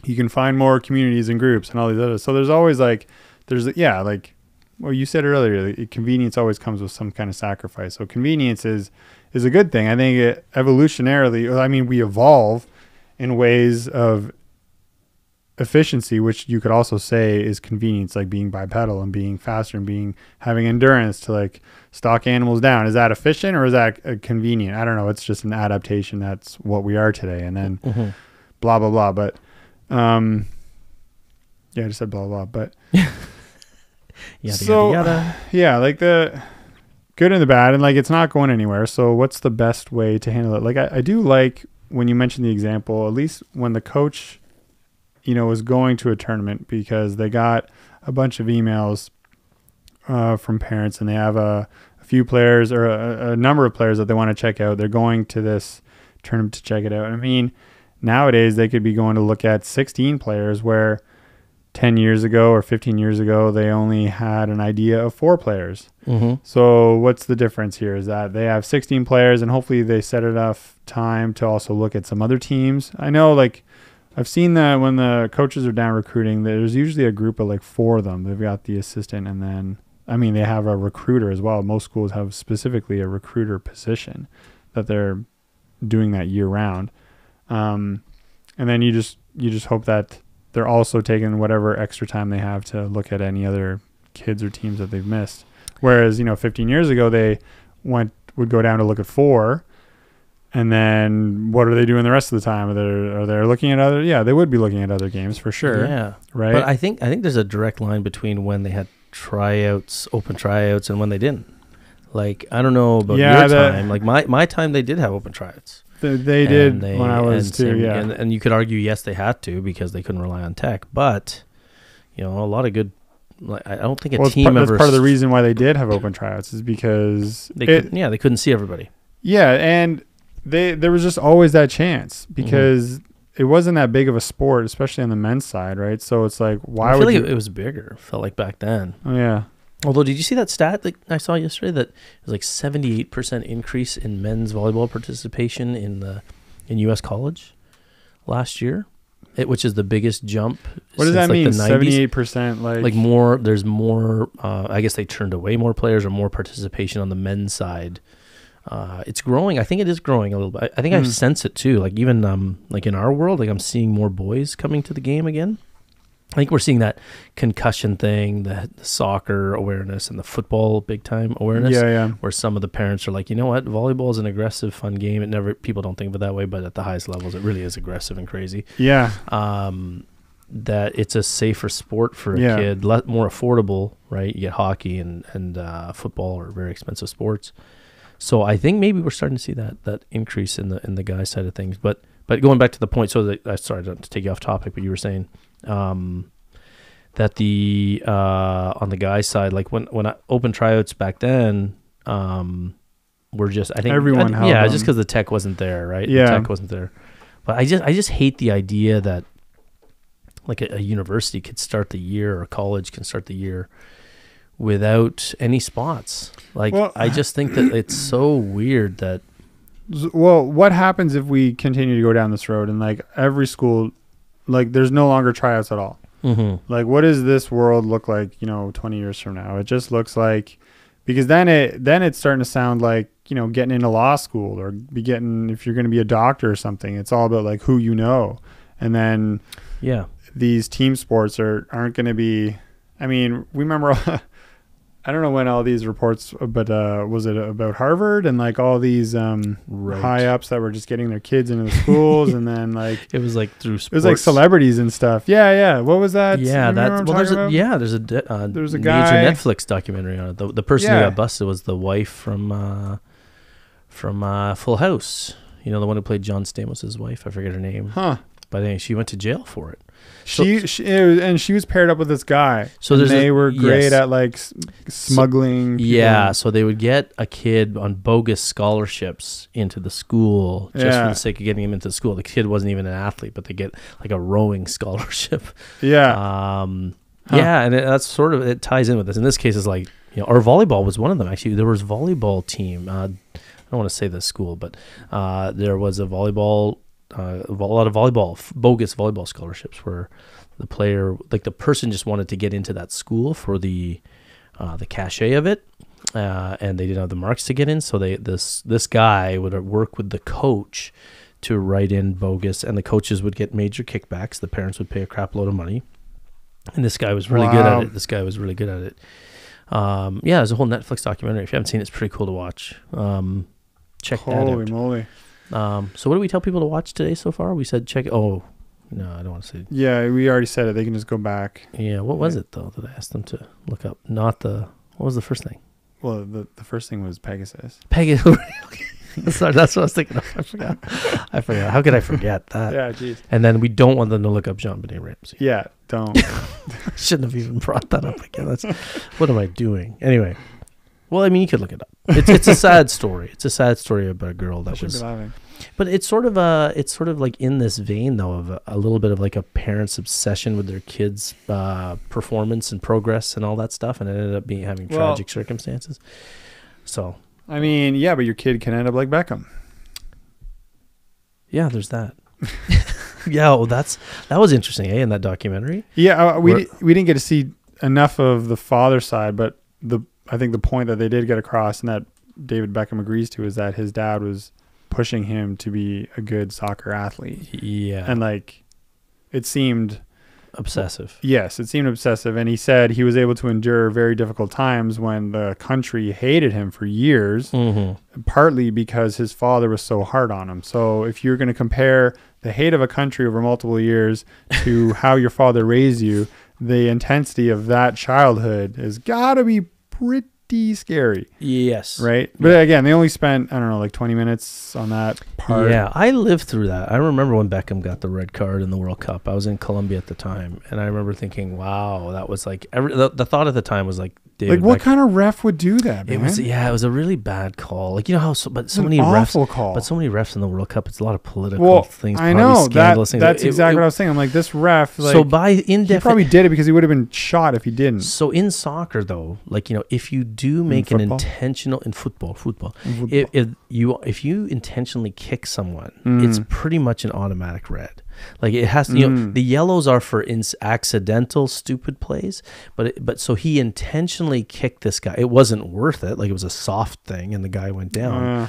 you can find more communities and groups and all these others. So there's always like, like, well, you said earlier, convenience always comes with some kind of sacrifice. So convenience is a good thing. I think evolutionarily, I mean, we evolve in ways of efficiency, which you could also say is convenience, like being bipedal and being faster and having endurance to like stalk animals down. Is that efficient or is that convenient? I don't know. It's just an adaptation. That's what we are today. And then blah, blah, blah. But yeah, I just said blah, blah, but yeah, like the good and the bad, and like it's not going anywhere. So what's the best way to handle it? Like I do like when you mentioned the example, at least when the coach, you know, was going to a tournament, because they got a bunch of emails from parents, and they have a few players or a number of players that they want to check out. They're going to this tournament to check it out. I mean, nowadays they could be going to look at 16 players, where 10 years ago or 15 years ago, they only had an idea of 4 players. So what's the difference here is that they have 16 players, and hopefully they set enough time to also look at some other teams. I know, like, I've seen that when the coaches are down recruiting, there's usually a group of like 4 of them. They've got the assistant, and then, I mean, they have a recruiter as well. Most schools have specifically a recruiter position that they're doing that year round. And then you just hope that they're also taking whatever extra time they have to look at any other kids or teams that they've missed. Whereas, you know, 15 years ago, they would go down to look at 4. And then what are they doing the rest of the time? Are they looking at other? Yeah, they would be looking at other games for sure. Yeah. Right. But I think there's a direct line between when they had tryouts, open tryouts, and when they didn't. Like, I don't know about your time. Like my time, they did have open tryouts. They did when I was too, yeah. And you could argue, yes, they had to, because they couldn't rely on tech. But, you know, a lot of good, like, I don't think team ever... That's part of the reason why they did have open tryouts, is because... they couldn't see everybody. Yeah, and there was just always that chance, because it wasn't that big of a sport, especially on the men's side, right? So it's like, why would it was bigger, felt like back then. Oh, yeah. Although, did you see that stat that I saw yesterday that it was like 78% increase in men's volleyball participation in U.S. college last year, which is the biggest jump. What does that mean? 78%, like more. There's more. I guess they turned away more players or more participation on the men's side. It's growing. I think it is growing a little bit. I think I sense it too. Like even like in our world, like I'm seeing more boys coming to the game again. I think we're seeing that concussion thing, the soccer awareness and the football big time awareness. Yeah. Where some of the parents are like, you know what, volleyball is an aggressive, fun game. People don't think of it that way, but at the highest levels, it really is aggressive and crazy. Yeah. That it's a safer sport for a kid, more affordable, right? You get hockey and football are very expensive sports. So I think maybe we're starting to see that increase in the guy side of things. But going back to the point, sorry to take you off topic, but you were saying that the on the guy side, like when I opened tryouts back then, we're just I think everyone just because the tech wasn't there, right? Yeah, the tech wasn't there. But I just hate the idea that like a university could start the year or a college can start the year without any spots. Like I just think that it's so weird that. Well, what happens if we continue to go down this road and like every school, like there's no longer tryouts at all? Mm-hmm. Like, what does this world look like, 20 years from now? It just looks like, because then it's starting to sound like, getting into law school or if you're going to be a doctor or something, it's all about like who you know. And then these team sports aren't going to be, I mean, we remember, I don't know when all these reports, but was it about Harvard and like all these high ups that were just getting their kids into the schools and then like it was like through sports. It was like celebrities and stuff. Yeah. What was that? Yeah, there's a guy, major Netflix documentary on it. The person who got busted was the wife from Full House. The one who played John Stamos' wife. I forget her name. Huh. But anyway, she went to jail for it. She was paired up with this guy. So they were great at like smuggling. So they would get a kid on bogus scholarships into the school just for the sake of getting him into the school. The kid wasn't even an athlete, but they get like a rowing scholarship. Yeah. And that's sort of, it ties in with this. In this case, it's like, our volleyball was one of them. Actually, there was volleyball team. I don't want to say the school, but there was a volleyball. A lot of bogus volleyball scholarships where the player, like the person just wanted to get into that school for the cachet of it, and they didn't have the marks to get in. So this guy would work with the coach to write in bogus, and the coaches would get major kickbacks. The parents would pay a crap load of money, and this guy was really good at it. There's a whole Netflix documentary. If you haven't seen it, it's pretty cool to watch. Check that out. Holy moly. So what do we tell people to watch today so far? We said check. Oh, no, I don't want to say. Yeah, we already said it. They can just go back. Yeah, what was it though that I asked them to look up? What was the first thing? Well, the first thing was Pegasus. Sorry, that's what I was thinking of. I forgot. How could I forget that? Yeah, geez. And then we don't want them to look up Jean-Benet Ramsey. Yeah, don't. Shouldn't have even brought that up again. What am I doing? Anyway. Well, I mean, you could look it up. It's a sad story. It's a sad story about a girl that was. But it's sort of like in this vein though of a little bit of like a parent's obsession with their kids' performance and progress and all that stuff, and it ended up having tragic circumstances. So. I mean, yeah, but your kid can end up like Beckham. Yeah, there's that. Yeah, well, that was interesting, in that documentary. Yeah, we didn't get to see enough of the father side, but I think the point that they did get across and that David Beckham agrees to is that his dad was pushing him to be a good soccer athlete. Yeah. And like, it seemed obsessive. Yes, it seemed obsessive. And he said he was able to endure very difficult times when the country hated him for years, partly because his father was so hard on him. So if you're going to compare the hate of a country over multiple years to how your father raised you, the intensity of that childhood has got to be pretty scary. Yes. Right? But again, they only spent, I don't know, like 20 minutes on that part. Yeah, I lived through that. I remember when Beckham got the red card in the World Cup. I was in Colombia at the time, and I remember thinking, wow, that was like, the thought at the time was like, David Like, what Beckham. kind of ref would do that, man? It was a really bad call. Like, you know how so many awful refs, call. but so many refs in the World Cup. It's a lot of political things. I know scandalous things. That's exactly what I was saying. I'm like, this ref. Like, so he probably did it because he would have been shot if he didn't. So in soccer, though, like, you know, if you do make an intentional in football, if you intentionally kick someone, it's pretty much an automatic red. Like, it has to, you know, the yellows are for accidental stupid plays, but so he intentionally kicked this guy. It wasn't worth it. Like, it was a soft thing, and the guy went down.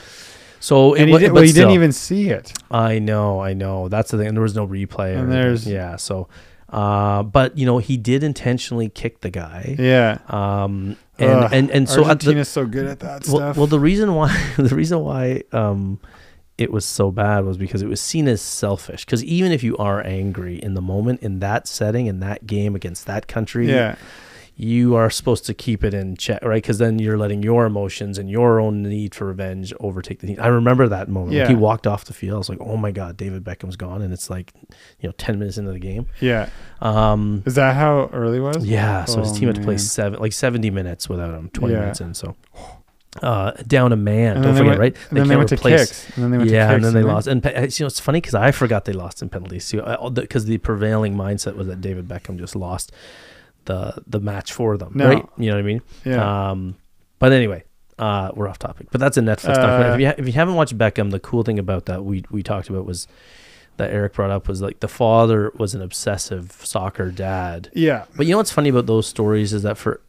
So and he didn't even see it. I know. That's the thing. And there was no replay. And So, but you know, he did intentionally kick the guy. Yeah. And so Argentina's so good at that stuff. Well, the reason why it was so bad was because it was seen as selfish. Because even if you are angry in the moment, in that setting, in that game against that country, you are supposed to keep it in check, right? Because then you're letting your emotions and your own need for revenge overtake the team. I remember that moment. Like, he walked off the field. I was like, oh my God, David Beckham's gone. And it's like, you know, 10 minutes into the game. Yeah. Is that how early it was? Yeah. So his team had to play 70 minutes without him, 20 minutes in. So down a man. Don't forget, right? And then they went to kicks. And then they went to kicks. And then they lost. And you know, it's funny because I forgot they lost in penalties too. Because the prevailing mindset was that David Beckham just lost the match for them, right? You know what I mean? Yeah. But anyway, we're off topic. But that's a Netflix documentary. If you haven't watched Beckham, the cool thing about that we talked about was that Eric brought up was like the father was an obsessive soccer dad. Yeah. But you know what's funny about those stories is that for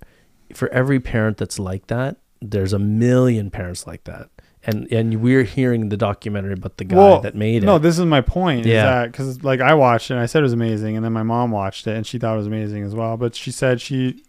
every parent that's like that, there's a million parents like that. And we're hearing the documentary about the guy that made it. No, this is my point. Yeah. Is that because like I watched it and I said it was amazing, and then my mom watched it and she thought it was amazing as well. But she said she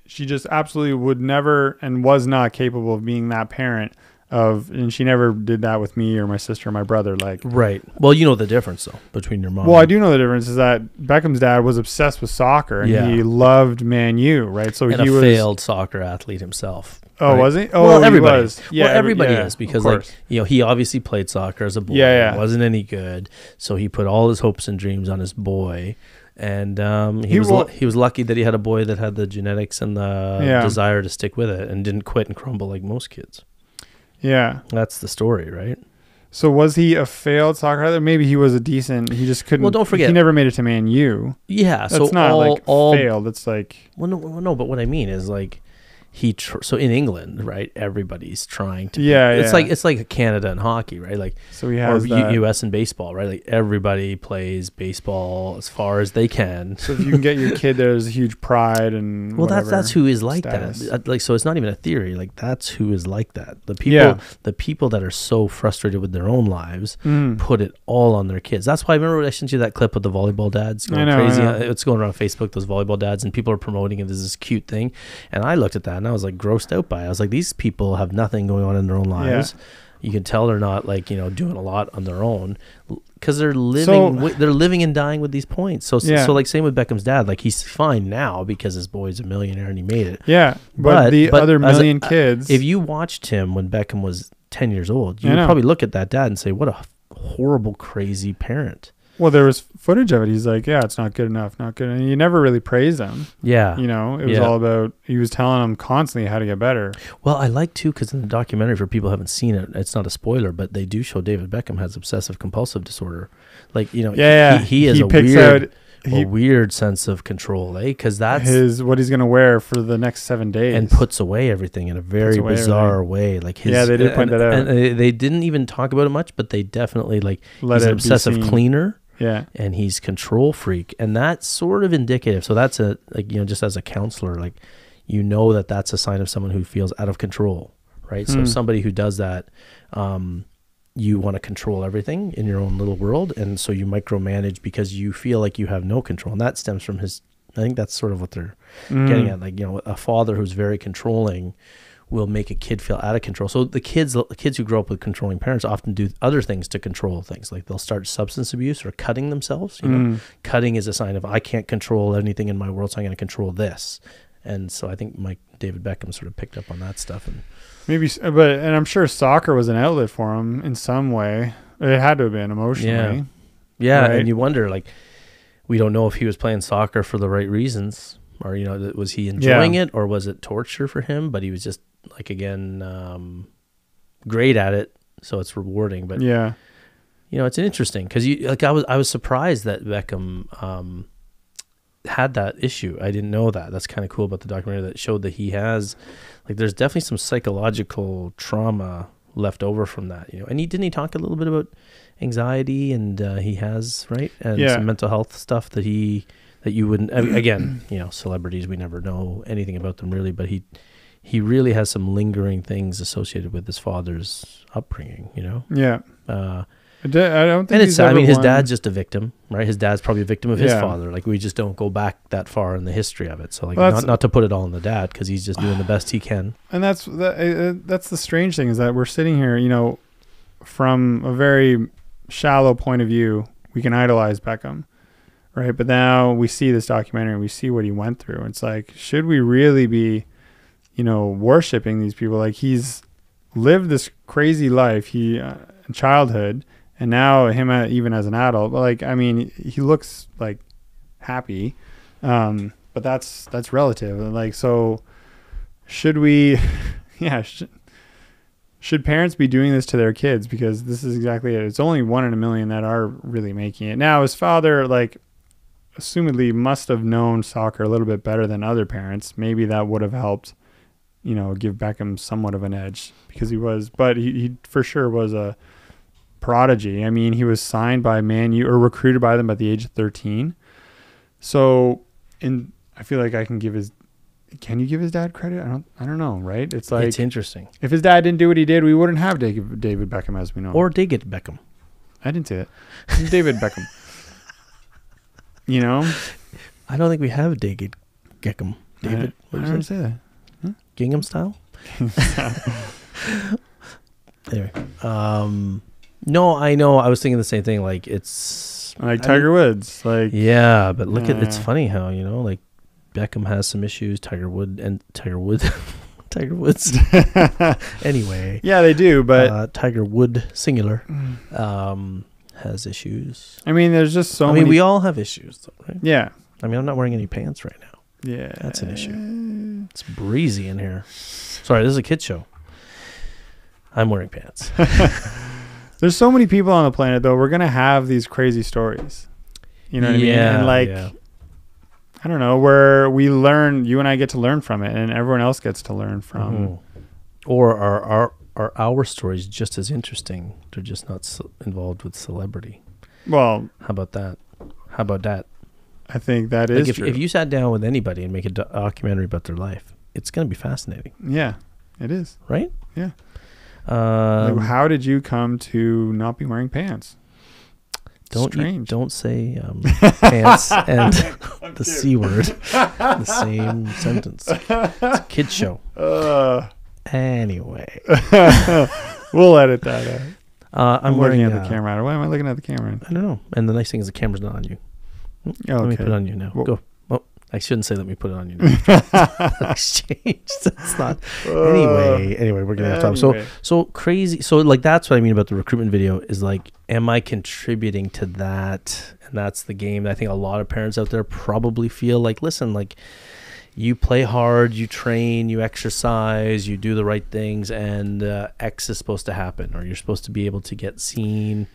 just absolutely would never and was not capable of being that parent and she never did that with me or my sister or my brother. Like, right. Well, you know the difference though between your mom. Well, I do know the difference is that Beckham's dad was obsessed with soccer and he loved Man U, right? So and he was a failed soccer soccer athlete himself. Oh, right? was he? Oh, well, everybody. He was. Yeah, everybody is because, like, you know, he obviously played soccer as a boy. Yeah. Wasn't any good, so he put all his hopes and dreams on his boy, and he was lucky that he had a boy that had the genetics and the desire to stick with it and didn't quit and crumble like most kids. Yeah, that's the story, right? So was he a failed soccer athlete? Maybe he was a decent. He just couldn't. Well, don't forget, he never made it to Man U. Yeah, that's so not failed. It's like no. But what I mean is like. So in England, right? Everybody's trying to. It's like Canada and hockey, right? Like so he has U.S. and baseball, right? Like everybody plays baseball as far as they can. So if you can get your kid, there's a huge pride and that's who is like that. Like so, it's not even a theory. Like that's who is like that. The people that are so frustrated with their own lives put it all on their kids. That's why I remember I sent you that clip of the volleyball dads going crazy. It's going around Facebook. Those volleyball dads and people are promoting it as this cute thing, and I looked at that. And I was like grossed out by it. I was like, these people have nothing going on in their own lives. You can tell they're not like, you know, doing a lot on their own because they're living and dying with these points. So like same with Beckham's dad, like he's fine now because his boy's a millionaire and he made it. Yeah. But the other million kids. If you watched him when Beckham was 10 years old, you would probably look at that dad and say, what a horrible, crazy parent. Well, there was footage of it. He's like, yeah, it's not good enough, not good. And he never really praised him. Yeah. You know, it was all about, he was telling him constantly how to get better. Well, I like too, because in the documentary, for people who haven't seen it, it's not a spoiler, but they do show David Beckham has obsessive compulsive disorder. Like, you know, he has a weird sense of control, because that's what he's going to wear for the next 7 days. And puts away everything in a very bizarre way. Like they did point that out. And they didn't even talk about it much, but they definitely, like, he's an obsessive cleaner. Yeah. And he's control freak. And that's sort of indicative. So that's just as a counselor, like, you know, that's a sign of someone who feels out of control, right? So somebody who does that, you want to control everything in your own little world. And so you micromanage because you feel like you have no control. And that stems from I think that's sort of what they're getting at. Like, you know, a father who's very controlling will make a kid feel out of control. So the kids who grow up with controlling parents often do other things to control things. Like they'll start substance abuse or cutting themselves. You know, cutting is a sign of I can't control anything in my world, so I'm going to control this. And so I think David Beckham sort of picked up on that stuff. And and I'm sure soccer was an outlet for him in some way. It had to have been emotionally. Yeah. Right? And you wonder, like, we don't know if he was playing soccer for the right reasons. or was he enjoying it, or was it torture for him? But he was just like, again, great at it, so it's rewarding. But yeah, it's interesting because I was surprised that Beckham had that issue. I didn't know that. That's kind of cool about the documentary, that showed that he has, like, there's definitely some psychological trauma left over from that, and didn't he talk a little bit about anxiety, and he has, right, and some mental health stuff that you wouldn't, I mean, again, celebrities, we never know anything about them really, but he really has some lingering things associated with his father's upbringing, I don't think his dad's just a victim, right? His dad's probably a victim of his father. Like, we just don't go back that far in the history of it. So, like, not to put it all on the dad, because he's just doing the best he can. And that's the strange thing, is that we're sitting here, from a very shallow point of view, we can idolize Beckham, right? But now we see this documentary and we see what he went through. It's like, should we really be, worshiping these people? Like, he's lived this crazy life, in childhood. And now him, even as an adult, but like, I mean, he looks like happy, but that's relative. Like, so should we, should parents be doing this to their kids? Because this is exactly it. It's only 1 in a million that are really making it. Now, his father, like, assumedly must have known soccer a little bit better than other parents. Maybe that would have helped, give Beckham somewhat of an edge, because he for sure was a prodigy. I mean, he was signed by Man U, or recruited by them at the age of 13. So, I feel like can you give his dad credit? I don't know, right? It's like, it's interesting. If his dad didn't do what he did, we wouldn't have David Beckham as we know. Or David Beckham. I didn't say that. It's David Beckham. I don't think we have David Beckham. David, I didn't say that. Huh? Gingham style? Anyway, no, I know. I was thinking the same thing. Like, it's like Tiger Woods. Like, yeah, but look at, it's funny how, like, Beckham has some issues. Tiger Woods. Anyway. Yeah, they do, but Tiger Wood, singular, has issues. I mean, there's just so many. I mean, we all have issues, though, right? Yeah. I mean, I'm not wearing any pants right now. Yeah. That's an issue. It's breezy in here. Sorry, this is a kid show. I'm wearing pants. There's so many people on the planet, though. We're going to have these crazy stories. You know what I mean? And like, I don't know, where we learn, you and I get to learn from it, and everyone else gets to learn from. Mm-hmm. Or are our stories just as interesting? They're just not involved with celebrity. Well, how about that? I think that is true. If you sat down with anybody and make a documentary about their life, it's going to be fascinating. Yeah, it is. Right? Yeah. Like, how did you come to not be wearing pants? Don't say pants and the C word in the same sentence. It's a kid's show. Anyway. We'll edit that out. I'm looking wearing at the camera. Why am I looking at the camera? I don't know. And the nice thing is the camera's not on you. Okay. Let me put it on you now. Go. Oh, I shouldn't say let me put it on you now. Exchange. That's not. Anyway, we're getting off topic. So crazy. So like, that's what I mean about the recruitment video, is like, am I contributing to that? And that's the game that I think a lot of parents out there probably feel like, listen, like, you play hard, you train, you exercise, you do the right things, and X is supposed to happen, or you're supposed to be able to get seen.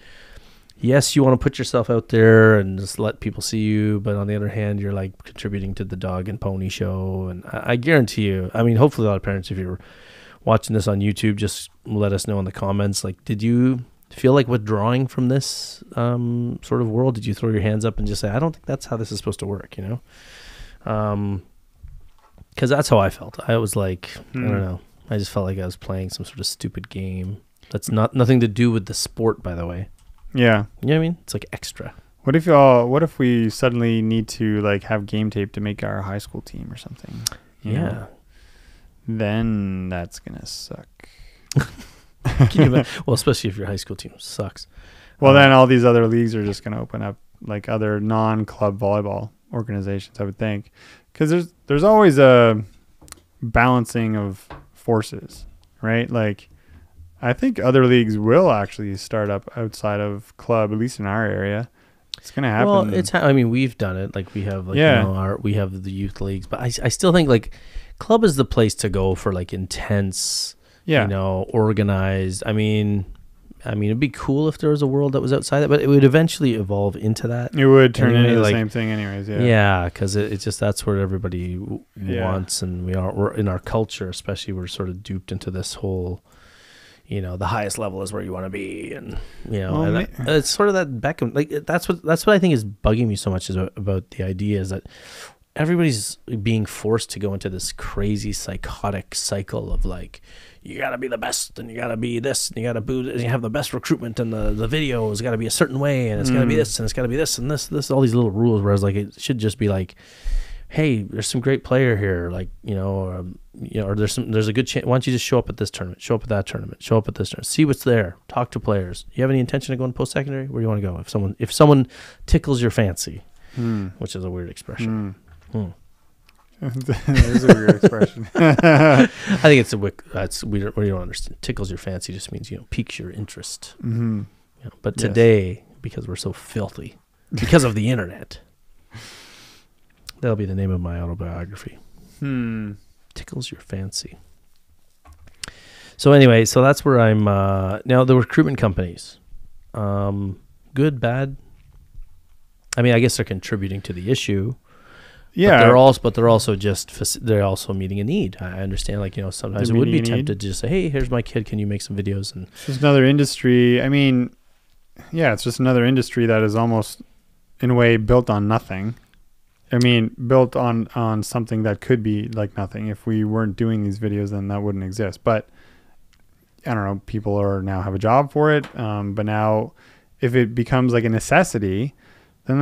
Yes, you want to put yourself out there and just let people see you, but on the other hand, you're like contributing to the dog and pony show. And I guarantee you, I mean, hopefully a lot of parents, if you're watching this on YouTube, just let us know in the comments, like, did you feel like withdrawing from this sort of world? Did you throw your hands up and just say, I don't think that's how this is supposed to work, you know? Because that's how I felt. I was like, I don't know. I just felt like I was playing some sort of stupid game. That's nothing to do with the sport, by the way. Yeah. You know what I mean? It's like extra. What if we suddenly need to like have game tape to make our high school team or something? You know? Then that's going to suck. Well, especially if your high school team sucks. Well, then all these other leagues are just going to open up, like other non-club volleyball organizations, I would think. Because there's always a balancing of forces, right? Like, I think other leagues will actually start up outside of club, at least in our area. It's gonna happen. Well, I mean, we've done it. Like we have, like, we have the youth leagues, but I still think like club is the place to go for like intense, organized. I mean, it'd be cool if there was a world that was outside that, but it would eventually evolve into that. It would turn into the same thing, anyways. Yeah. Yeah, because it's just that's what everybody wants, and we're in our culture, especially. We're sort of duped into this whole. The highest level is where you want to be, and it's sort of that Beckham. Like that's what I think is bugging me so much about the idea is that everybody's being forced to go into this crazy psychotic cycle of like, you gotta be the best, and you gotta be this, and you gotta boot, and you have the best recruitment, and the video has got to be a certain way, and it's gotta be this, and it's gotta be this, and this, all these little rules. Whereas like it should just be like, hey, there's some great player here, like, or there's a good chance. Why don't you just show up at this tournament, show up at that tournament, show up at this tournament, see what's there, talk to players. You have any intention of going post-secondary? Where do you want to go? If someone tickles your fancy, which is a weird expression. That is a weird expression. I think that's weird. Where you don't understand. Tickles your fancy just means, piques your interest. Mm-hmm. But today, because we're so filthy, because of the internet, that'll be the name of my autobiography. Tickles your fancy. So anyway, that's where I'm now. The recruitment companies, good, bad. I mean, I guess they're contributing to the issue. Yeah, but they're also meeting a need. I understand, like, sometimes it would be tempted to just say, hey, here's my kid, can you make some videos? And it's just another industry. I mean, yeah, it's just another industry that is almost in a way built on nothing. I mean, built on something that could be like nothing. If we weren't doing these videos, then that wouldn't exist. But I don't know, people now have a job for it. But now if it becomes like a necessity, then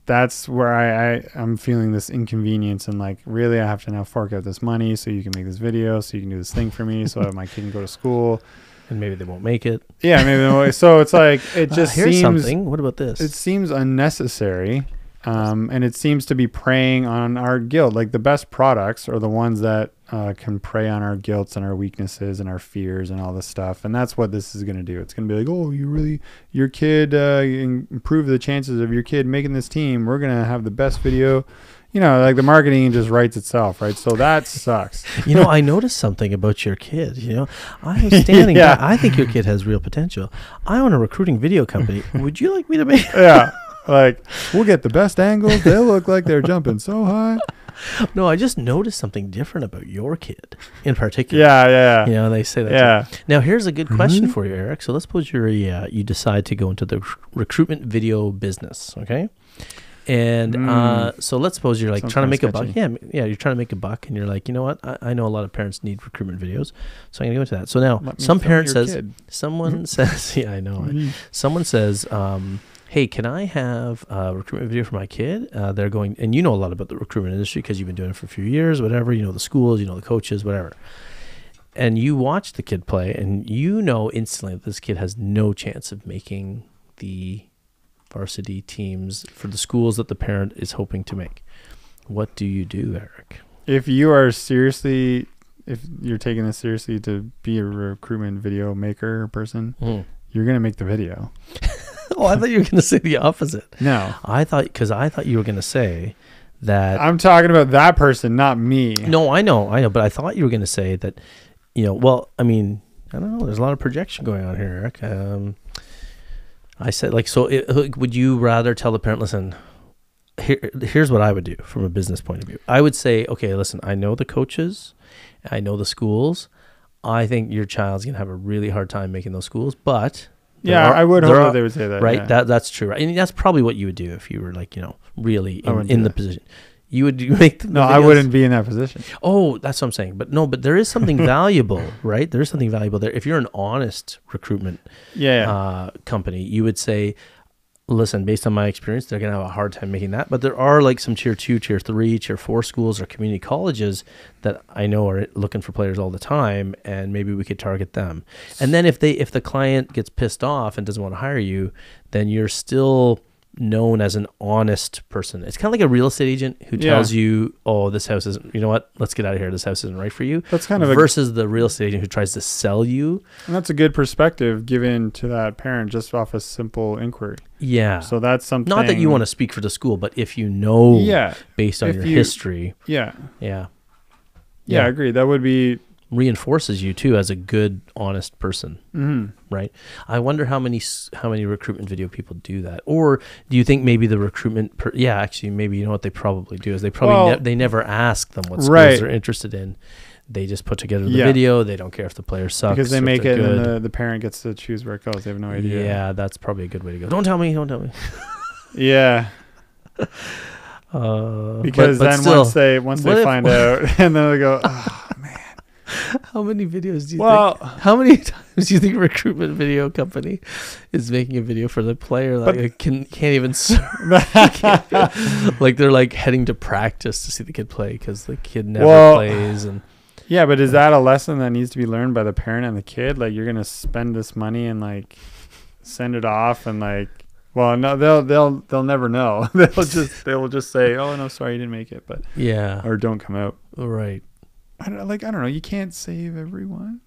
that's where I'm feeling this inconvenience, and like, really I have to now fork out this money so you can make this video, so you can do this thing for me, so that my kid can go to school. And maybe they won't make it. Yeah, maybe they won't. So it's like, it just here's something. What about this? It seems unnecessary. And it seems to be preying on our guilt. Like the best products are the ones that can prey on our guilts and our weaknesses and our fears and all this stuff. And that's what this is going to do. It's going to be like, oh, your kid, improve the chances of your kid making this team. We're going to have the best video. Like the marketing just writes itself, right? So that sucks. I noticed something about your kid. I'm standing back. I think your kid has real potential. I own a recruiting video company. Would you like me to make? Yeah. Like, we'll get the best angles. They'll look like they're jumping so high. No, I just noticed something different about your kid in particular. Yeah. They say that. Yeah. Now, here's a good question for you, Eric. So let's suppose you decide to go into the recruitment video business, okay? And so let's suppose you're like trying to make a buck. Yeah, you're trying to make a buck, and you're like, you know what? I know a lot of parents need recruitment videos, so I'm going to go into that. So now, someone says, yeah, I know. Someone says, hey, can I have a recruitment video for my kid? They're going, and you know a lot about the recruitment industry because you've been doing it for a few years, whatever. You know the schools, you know the coaches, whatever. And you watch the kid play, and you know instantly that this kid has no chance of making the varsity teams for the schools that the parent is hoping to make. What do you do, Eric? If you're taking this seriously to be a recruitment video maker person, you're going to make the video. Oh, I thought you were going to say the opposite. No. I thought you were going to say that. I'm talking about that person, not me. No, I know. But I thought you were going to say that, well, I mean, I don't know. There's a lot of projection going on here, Eric. I said, would you rather tell the parent, listen, here's what I would do from a business point of view. I would say, okay, listen, I know the coaches, I know the schools. I think your child's going to have a really hard time making those schools, but... I would hope that they would say that. Right? Yeah. That's true. Right? And that's probably what you would do if you were really in the position. You would make the videos. I wouldn't be in that position. Oh, that's what I'm saying. But there is something valuable, right? There is something valuable there. If you're an honest recruitment company, you would say, listen, based on my experience, they're going to have a hard time making that. But there are like some tier 2, tier 3, tier 4 schools or community colleges that I know are looking for players all the time, and maybe we could target them. And then if the client gets pissed off and doesn't want to hire you, then you're still known as an honest person. It's kind of like a real estate agent who tells you, oh, this house isn't, you know what, let's get out of here, this house isn't right for you. That's kind of versus the real estate agent who tries to sell you. And that's a good perspective given to that parent just off a simple inquiry. Yeah. So that's something. Not that you want to speak for the school, but if you know, based on your history. Yeah, I agree. That would be reinforces you too as a good, honest person, right? I wonder how many recruitment video people do that, or do you think maybe the recruitment? Actually, maybe you know what they probably do is they probably they never ask them what schools they're interested in. They just put together the video. They don't care if the player sucks because they make it, and the parent gets to choose where it goes. They have no idea. Yeah, that's probably a good way to go. Don't tell me. Yeah. Because but then still, once they find out, and then they go, oh man. How many videos do you think? How many times do you think a recruitment video company is making a video for the player like can't even like they're like heading to practice to see the kid play because the kid never plays and but is that a lesson that needs to be learned by the parent and the kid? Like you're gonna spend this money and like send it off and like no they'll never know. they will just say, oh no, sorry you didn't make it, but or don't come out. Right. I don't know. You can't save everyone.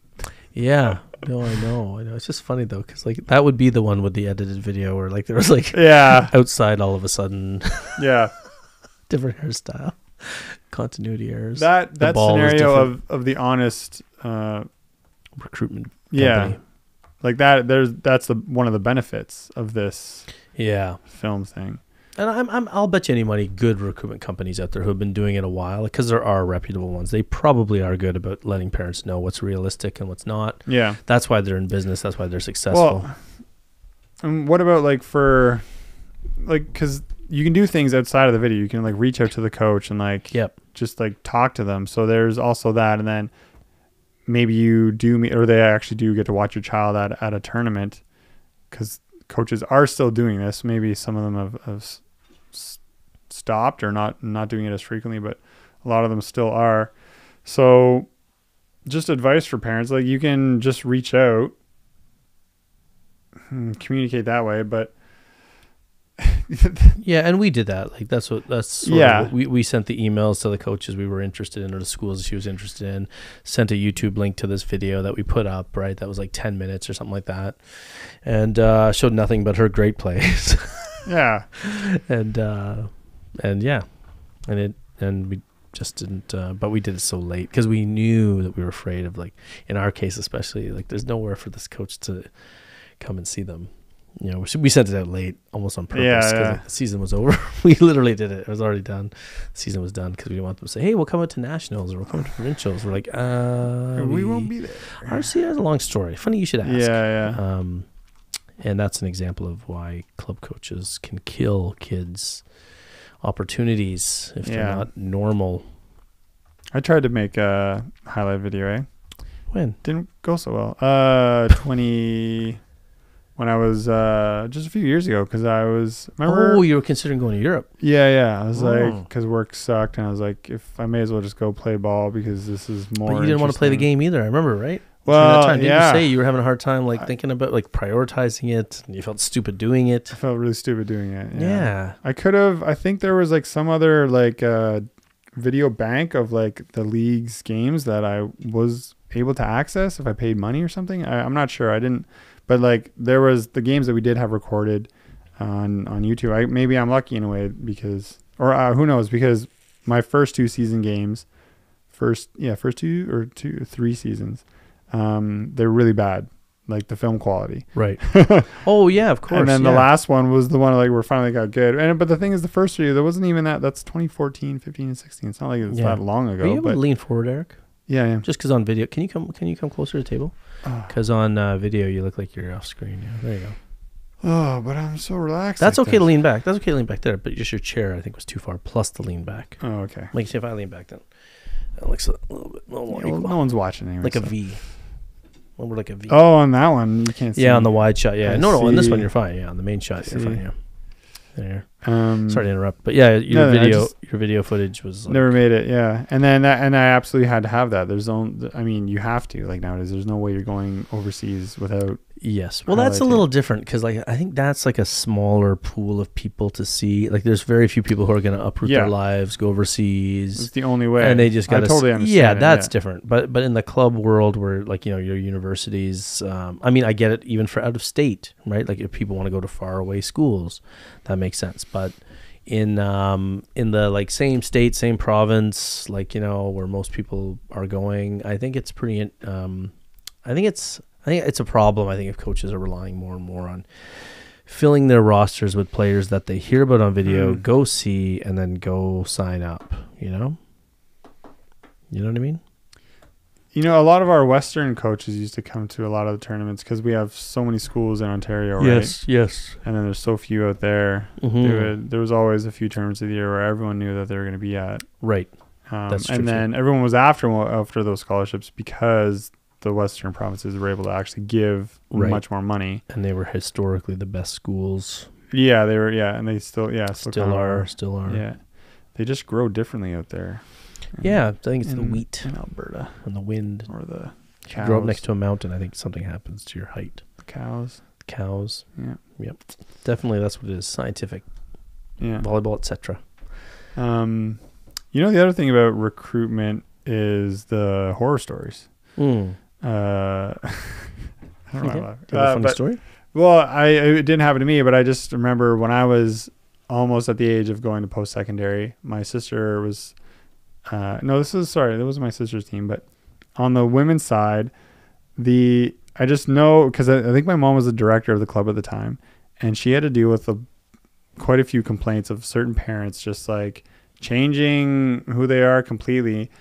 Yeah. No, I know. It's just funny though, because like that would be the one with the edited video where like there was like outside all of a sudden. Different hairstyle, continuity errors. That scenario of the honest recruitment company. Like that's one of the benefits of this film thing. And I'll bet you any money good recruitment companies out there who have been doing it a while, because there are reputable ones. They probably are good about letting parents know what's realistic and what's not. Yeah. That's why they're in business. That's why they're successful. Well, and what about because you can do things outside of the video. You can like reach out to the coach and like just like talk to them. So there's also that. And then maybe you do or they actually do get to watch your child at a tournament, because coaches are still doing this. Maybe some of them have stopped or not doing it as frequently, but a lot of them still are. So just advice for parents, like you can just reach out and communicate that way. But and we did that. Like that's sort of we sent the emails to the coaches we were interested in or the schools she was interested in, sent a YouTube link to this video that we put up, right? That was like 10 minutes or something like that, and showed nothing but her great plays. and we just didn't, but we did it so late because we knew that we were afraid of, like in our case especially, like there's nowhere for this coach to come and see them. You know, we sent it out late, almost on purpose, because like, the season was over. We literally did it. It was already done. The season was done because we didn't want them to say, hey, we'll come out to nationals or we'll come out to provincials. We're like, we won't be there. Honestly, that's a long story. Funny you should ask. And that's an example of why club coaches can kill kids' opportunities if they're not normal. I tried to make a highlight video, When? Didn't go so well. When I was just a few years ago, because I was you were considering going to Europe. I was like, because work sucked, and I was like, if I may as well just go play ball, because this is more. But you didn't want to play the game either. I remember, right? Well, didn't you say you were having a hard time like thinking about like prioritizing it, and you felt stupid doing it? I felt really stupid doing it. Yeah. I could have. I think there was like some other like video bank of like the league's games that I was able to access if I paid money or something. I'm not sure. I didn't. But like there was the games that we did have recorded on YouTube. Maybe I'm lucky in a way because, or who knows, because my first 2 season games, first 2 or 3 seasons, they're really bad, like the film quality. Right. Oh yeah, of course. And then the last one was the one like where finally got good. But the thing is, the first video there wasn't even that. That's 2014, 15, and 16. It's not like it's that long ago. Are you able to lean forward, Eric? Yeah. Just because on video, can you come closer to the table? Because on video you look like you're off screen. Yeah, there you go. Oh, but I'm so relaxed. That's okay to lean back. That's okay to lean back there. But just your chair, I think, was too far. Plus the lean back. Oh, okay. Like, see if I lean back, then it looks a little bit more equal. No one's watching anyway. Like a V. Well, we're like a V. Oh, on that one you can't see. Yeah, on the wide shot. Yeah, no, on this one you're fine. Yeah, on the main shot you're fine. Yeah. There. Sorry to interrupt, but yeah, your video footage was like, never made it. Yeah, and then and I absolutely had to have that. You have to, like nowadays. There's no way you're going overseas without Yes. Well, that's a little different because, like, I think that's like a smaller pool of people to see. Like, there's very few people who are going to uproot their lives, go overseas. It's the only way, and they just got to totally understand. Yeah, that's different. But in the club world, where, like, you know, your universities, I mean, I get it even for out of state, right? Like, if people want to go to far away schools, that makes sense. But in the, like, same state, same province, like, you know, where most people are going, I think it's pretty. I think it's a problem. I think if coaches are relying more and more on filling their rosters with players that they hear about on video, go see, and then go sign up, you know? You know what I mean? You know, a lot of our Western coaches used to come to a lot of the tournaments because we have so many schools in Ontario, right? Yes. And then there's so few out there. There was always a few tournaments of the year where everyone knew that they were going to be at. Right. That's true. And then everyone was after those scholarships because the Western provinces were able to actually give much more money, and they were historically the best schools. Yeah, they were. Yeah, and they still are. Yeah, they just grow differently out there. Yeah, I think it's the wheat in Alberta and the wind, or the cows. If you grow up next to a mountain, I think something happens to your height. The cows. Yeah. Yep. Definitely, that's what it is. Scientific. Yeah. Volleyball, etc. You know, the other thing about recruitment is the horror stories. I don't know. Do you have a funny story? Well, it didn't happen to me, but I just remember when I was almost at the age of going to post-secondary, my sister was, that was my sister's team, but on the women's side, I just know, because I think my mom was the director of the club at the time, and she had to deal with quite a few complaints of certain parents just like changing who they are completely,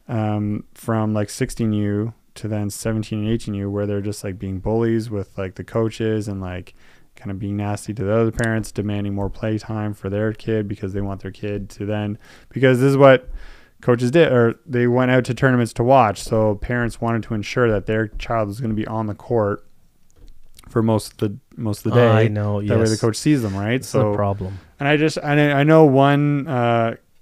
from like 16U to then 17 and 18U, where they're just like being bullies with like the coaches and like kind of being nasty to the other parents, demanding more play time for their kid because they want their kid to then, because this is what coaches did, or they went out to tournaments to watch. So parents wanted to ensure that their child was going to be on the court for most of the day. I know. That way the coach sees them, right? That's the problem. And I know one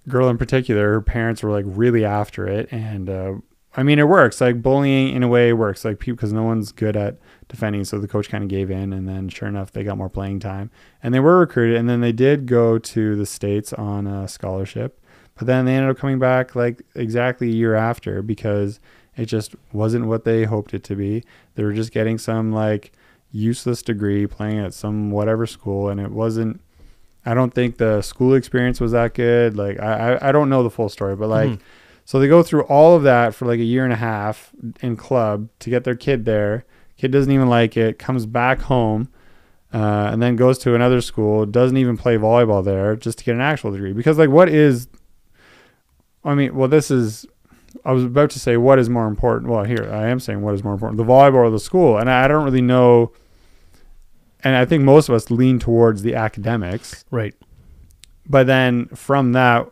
girl in particular, her parents were like really after it, and I mean, it works. Like, bullying in a way works, like, because no one's good at defending, so the coach kind of gave in, and then sure enough, they got more playing time, and they were recruited, and then they did go to the States on a scholarship, but then they ended up coming back like exactly a year after because it just wasn't what they hoped it to be. They were just getting some like useless degree playing at some whatever school, and it wasn't. I don't think the school experience was that good. Like, I don't know the full story, but like. So they go through all of that for like a year and a half in club to get their kid there. Kid doesn't even like it, comes back home, and then goes to another school, doesn't even play volleyball there just to get an actual degree. Because like, I was about to say what is more important. Well, here I am saying what is more important, the volleyball or the school. And I don't really know. And I think most of us lean towards the academics. Right. But then from that,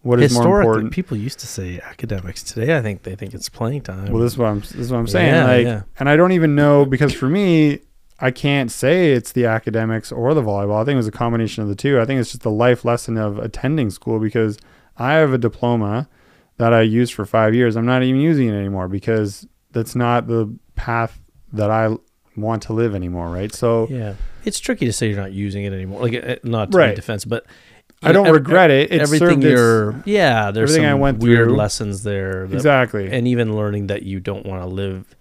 what is more important? People used to say academics. Today, I think they think it's playing time. Well, this is what I'm saying. And I don't even know, because for me, I can't say it's the academics or the volleyball. I think it was a combination of the two. I think it's just the life lesson of attending school, because I have a diploma that I used for 5 years. I'm not even using it anymore because that's not the path that I want to live anymore, right? So yeah, it's tricky to say you're not using it anymore. Like, not to be defense, but I don't regret it. It's everything there's everything I went weird through. Lessons there. Exactly. And even learning that you don't want to live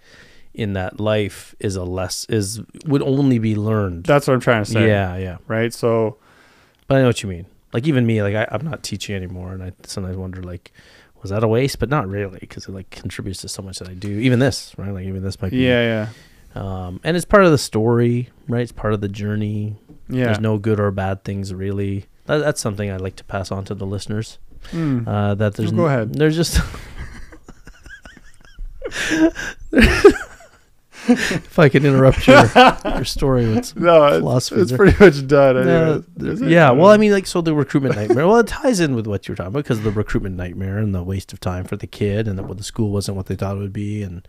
in that life would only be learned. That's what I'm trying to say. Yeah. Right. So, but I know what you mean. Like, even me, like I'm not teaching anymore, and I sometimes wonder, like, was that a waste? But not really, because it like contributes to so much that I do. Even this, right? Like, even this might be. Yeah. And it's part of the story, right? It's part of the journey. Yeah. There's no good or bad things, really. That's something I'd like to pass on to the listeners. That there's go ahead. There's just if I could interrupt your story with some philosophy. It's pretty much done. Yeah. Well, I mean, like, so the recruitment nightmare. Well, it ties in with what you were talking about, because of the recruitment nightmare and the waste of time for the kid, and that the school wasn't what they thought it would be, and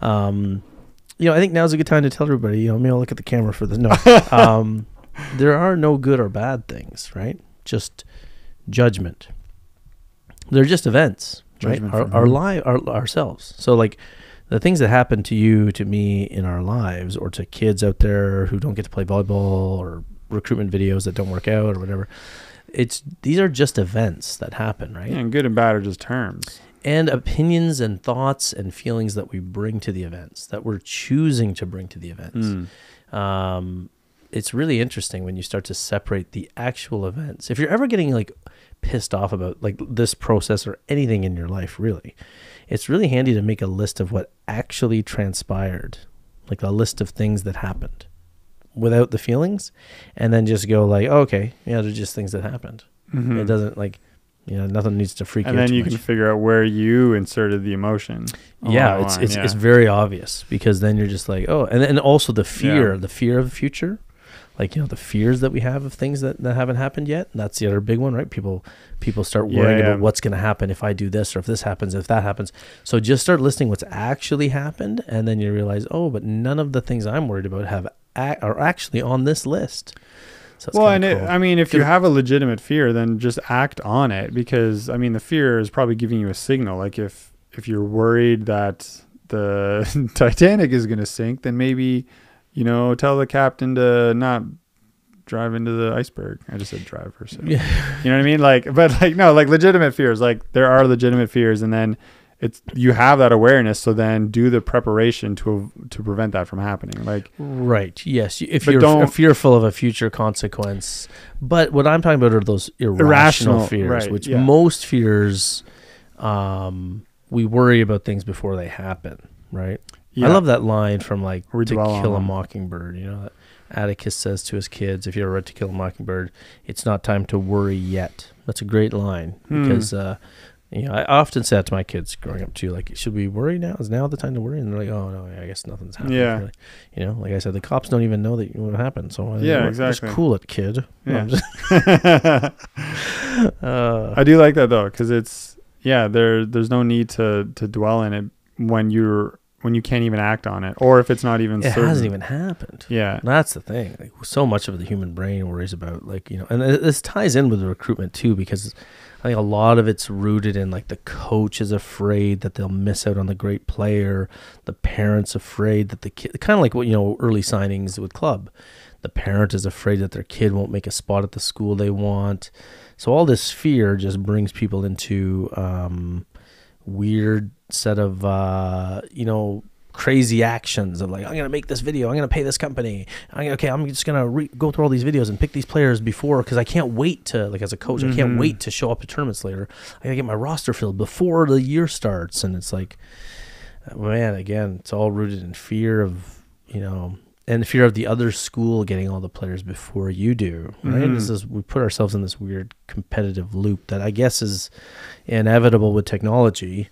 I think now's a good time to tell everybody. Maybe I'll look at the camera for this. No. There are no good or bad things, right? Just judgment. They're just events, right? Our life, ourselves. So, like, the things that happen to you, to me in our lives, or to kids out there who don't get to play volleyball, or recruitment videos that don't work out or whatever, these are just events that happen, right? Yeah, and good and bad are just terms. And opinions and thoughts and feelings that we bring to the events, that we're choosing to bring to the events. It's really interesting when you start to separate the actual events. If you're ever getting like pissed off about like this process or anything in your life, really, it's really handy to make a list of what actually transpired, like a list of things that happened without the feelings, and then just go like, oh, okay, yeah, they're just things that happened. It doesn't like, nothing needs to freak you out. And then you can figure out where you inserted the emotion. Yeah, it's very obvious, because then you're just like, oh, and also the fear of the future. Like, the fears that we have of things that haven't happened yet. That's the other big one, right? People start worrying about what's going to happen if I do this, or if this happens, if that happens. So just start listing what's actually happened, and then you realize, oh, but none of the things I'm worried about are actually on this list. So well, and cool. If you have a legitimate fear, then just act on it, because the fear is probably giving you a signal. Like if you're worried that the Titanic is going to sink, then maybe tell the captain to not drive into the iceberg. I just said driver. So. Yeah. You know what I mean? Like legitimate fears. Like there are legitimate fears, and then you have that awareness. So then do the preparation to prevent that from happening. Like, right. Yes. If you're fearful of a future consequence, but what I'm talking about are those irrational fears, right, which most fears, we worry about things before they happen. Right. Yeah. I love that line from To Kill a Mockingbird. That Atticus says to his kids, if you ever read To Kill a Mockingbird, it's not time to worry yet. That's a great line, because I often say that to my kids growing up too. Like, should we worry now? Is now the time to worry? And they're like, oh no, I guess nothing's happening. Yeah. Really. Like I said, the cops don't even know that what happened. So exactly. Just cool it, kid. Yeah. I do like that though, because there's no need to dwell in it when you can't even act on it, or if it's not even certain. It hasn't even happened. Yeah. That's the thing. Like, so much of the human brain worries about, and this ties in with the recruitment too, because I think a lot of it's rooted in the coach is afraid that they'll miss out on the great player. The parent's afraid that the kid, kind of like what, early signings with club. The parent is afraid that their kid won't make a spot at the school they want. So all this fear just brings people into weird set of crazy actions of I'm gonna make this video, I'm gonna pay this company, I'm just gonna go through all these videos and pick these players before, because I can't wait to, as a coach, I can't wait to show up at tournaments later. I gotta get my roster filled before the year starts. And it's man, again, it's all rooted in fear of and fear of the other school getting all the players before you do, right? We put ourselves in this weird competitive loop that I guess is inevitable with technology,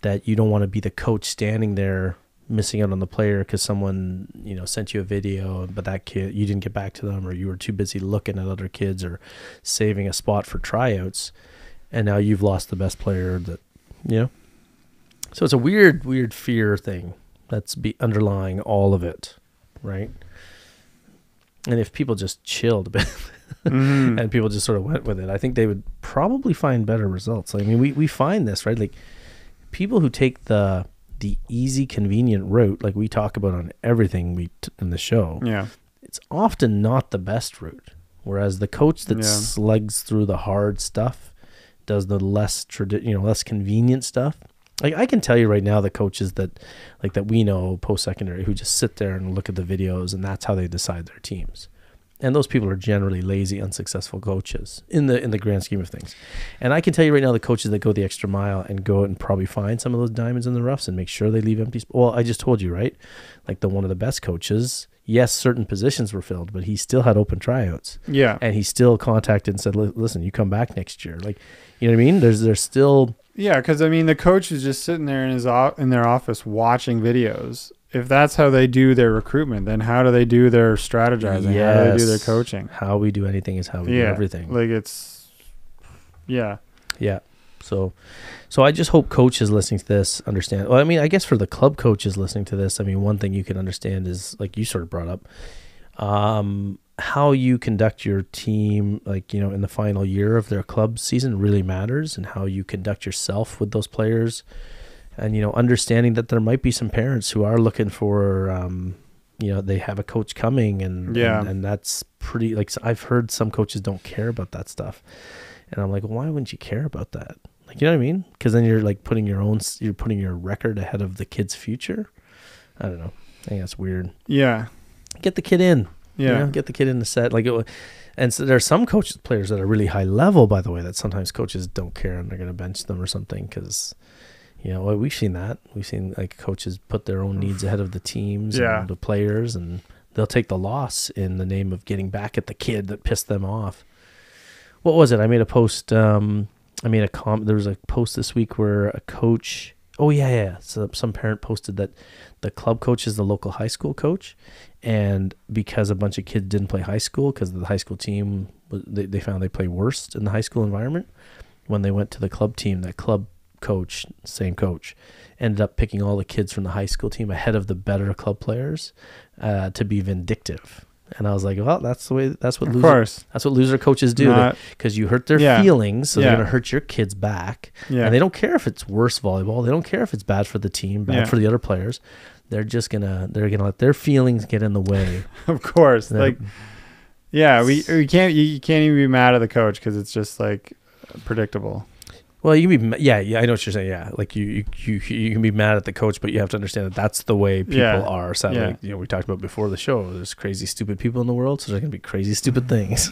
that you don't want to be the coach standing there missing out on the player because someone, sent you a video, but that kid, you didn't get back to them, or you were too busy looking at other kids or saving a spot for tryouts, and now you've lost the best player that, So it's a weird fear thing that's underlying all of it. Right. And if people just chilled a bit and people just sort of went with it, I think they would probably find better results. We find this, right? Like, people who take the easy, convenient route, like we talk about on everything in the show, it's often not the best route. Whereas the coach that slugs through the hard stuff, does the less less convenient stuff. Like, I can tell you right now, the coaches that we know post-secondary who just sit there and look at the videos, and that's how they decide their teams. And those people are generally lazy, unsuccessful coaches in the grand scheme of things. And I can tell you right now, the coaches that go the extra mile and go out and probably find some of those diamonds in the roughs and make sure they leave empty. Well, I just told you, right? Like, one of the best coaches, yes, certain positions were filled, but he still had open tryouts. Yeah. And he still contacted and said, listen, you come back next year. Like, you know what I mean? There's still... Yeah, because the coach is just sitting there in their office watching videos. If that's how they do their recruitment, then how do they do their strategizing? Yes. How do they do their coaching? How we do anything is how we do everything. Yeah. So I just hope coaches listening to this understand. Well, I guess for the club coaches listening to this, one thing you can understand is, like you sort of brought up, how you conduct your team, in the final year of their club season really matters, and how you conduct yourself with those players And, you know, understanding that there might be some parents who are looking for, you know, they have a coach coming and that's pretty, like, I've heard some coaches don't care about that stuff. And I'm like, well, why wouldn't you care about that? Like, you know what I mean? Because then you're like putting your record ahead of the kid's future. I don't know. I think that's weird. Yeah. Get the kid in. Yeah. You know, get the kid in the set. Like, and so there are some players that are really high level, by the way, that sometimes coaches don't care and they're going to bench them or something because, you know, we've seen that. We've seen like coaches put their own needs ahead of the teams and the players, and they'll take the loss in the name of getting back at the kid that pissed them off. What was it? I made a post. There was a post this week where a coach. Oh yeah. So some parent posted that the club coach is the local high school coach, and because a bunch of kids didn't play high school because the high school team, they found they play worse in the high school environment. When they went to the club team, that club coach, same coach, ended up picking all the kids from the high school team ahead of the better club players to be vindictive. And I was like, well, that's what loser coaches do, because you hurt their feelings, so they're going to hurt your kids back. Yeah. And they don't care if it's worse volleyball. They don't care if it's bad for the team, bad for the other players. They're just going to let their feelings get in the way. Of course. You can't even be mad at the coach because it's just like predictable. Well, you can be, I know what you're saying. Yeah, like you can be mad at the coach, but you have to understand that that's the way people are. So, like, you know, we talked about before the show. There's crazy, stupid people in the world, so there can be crazy, stupid things.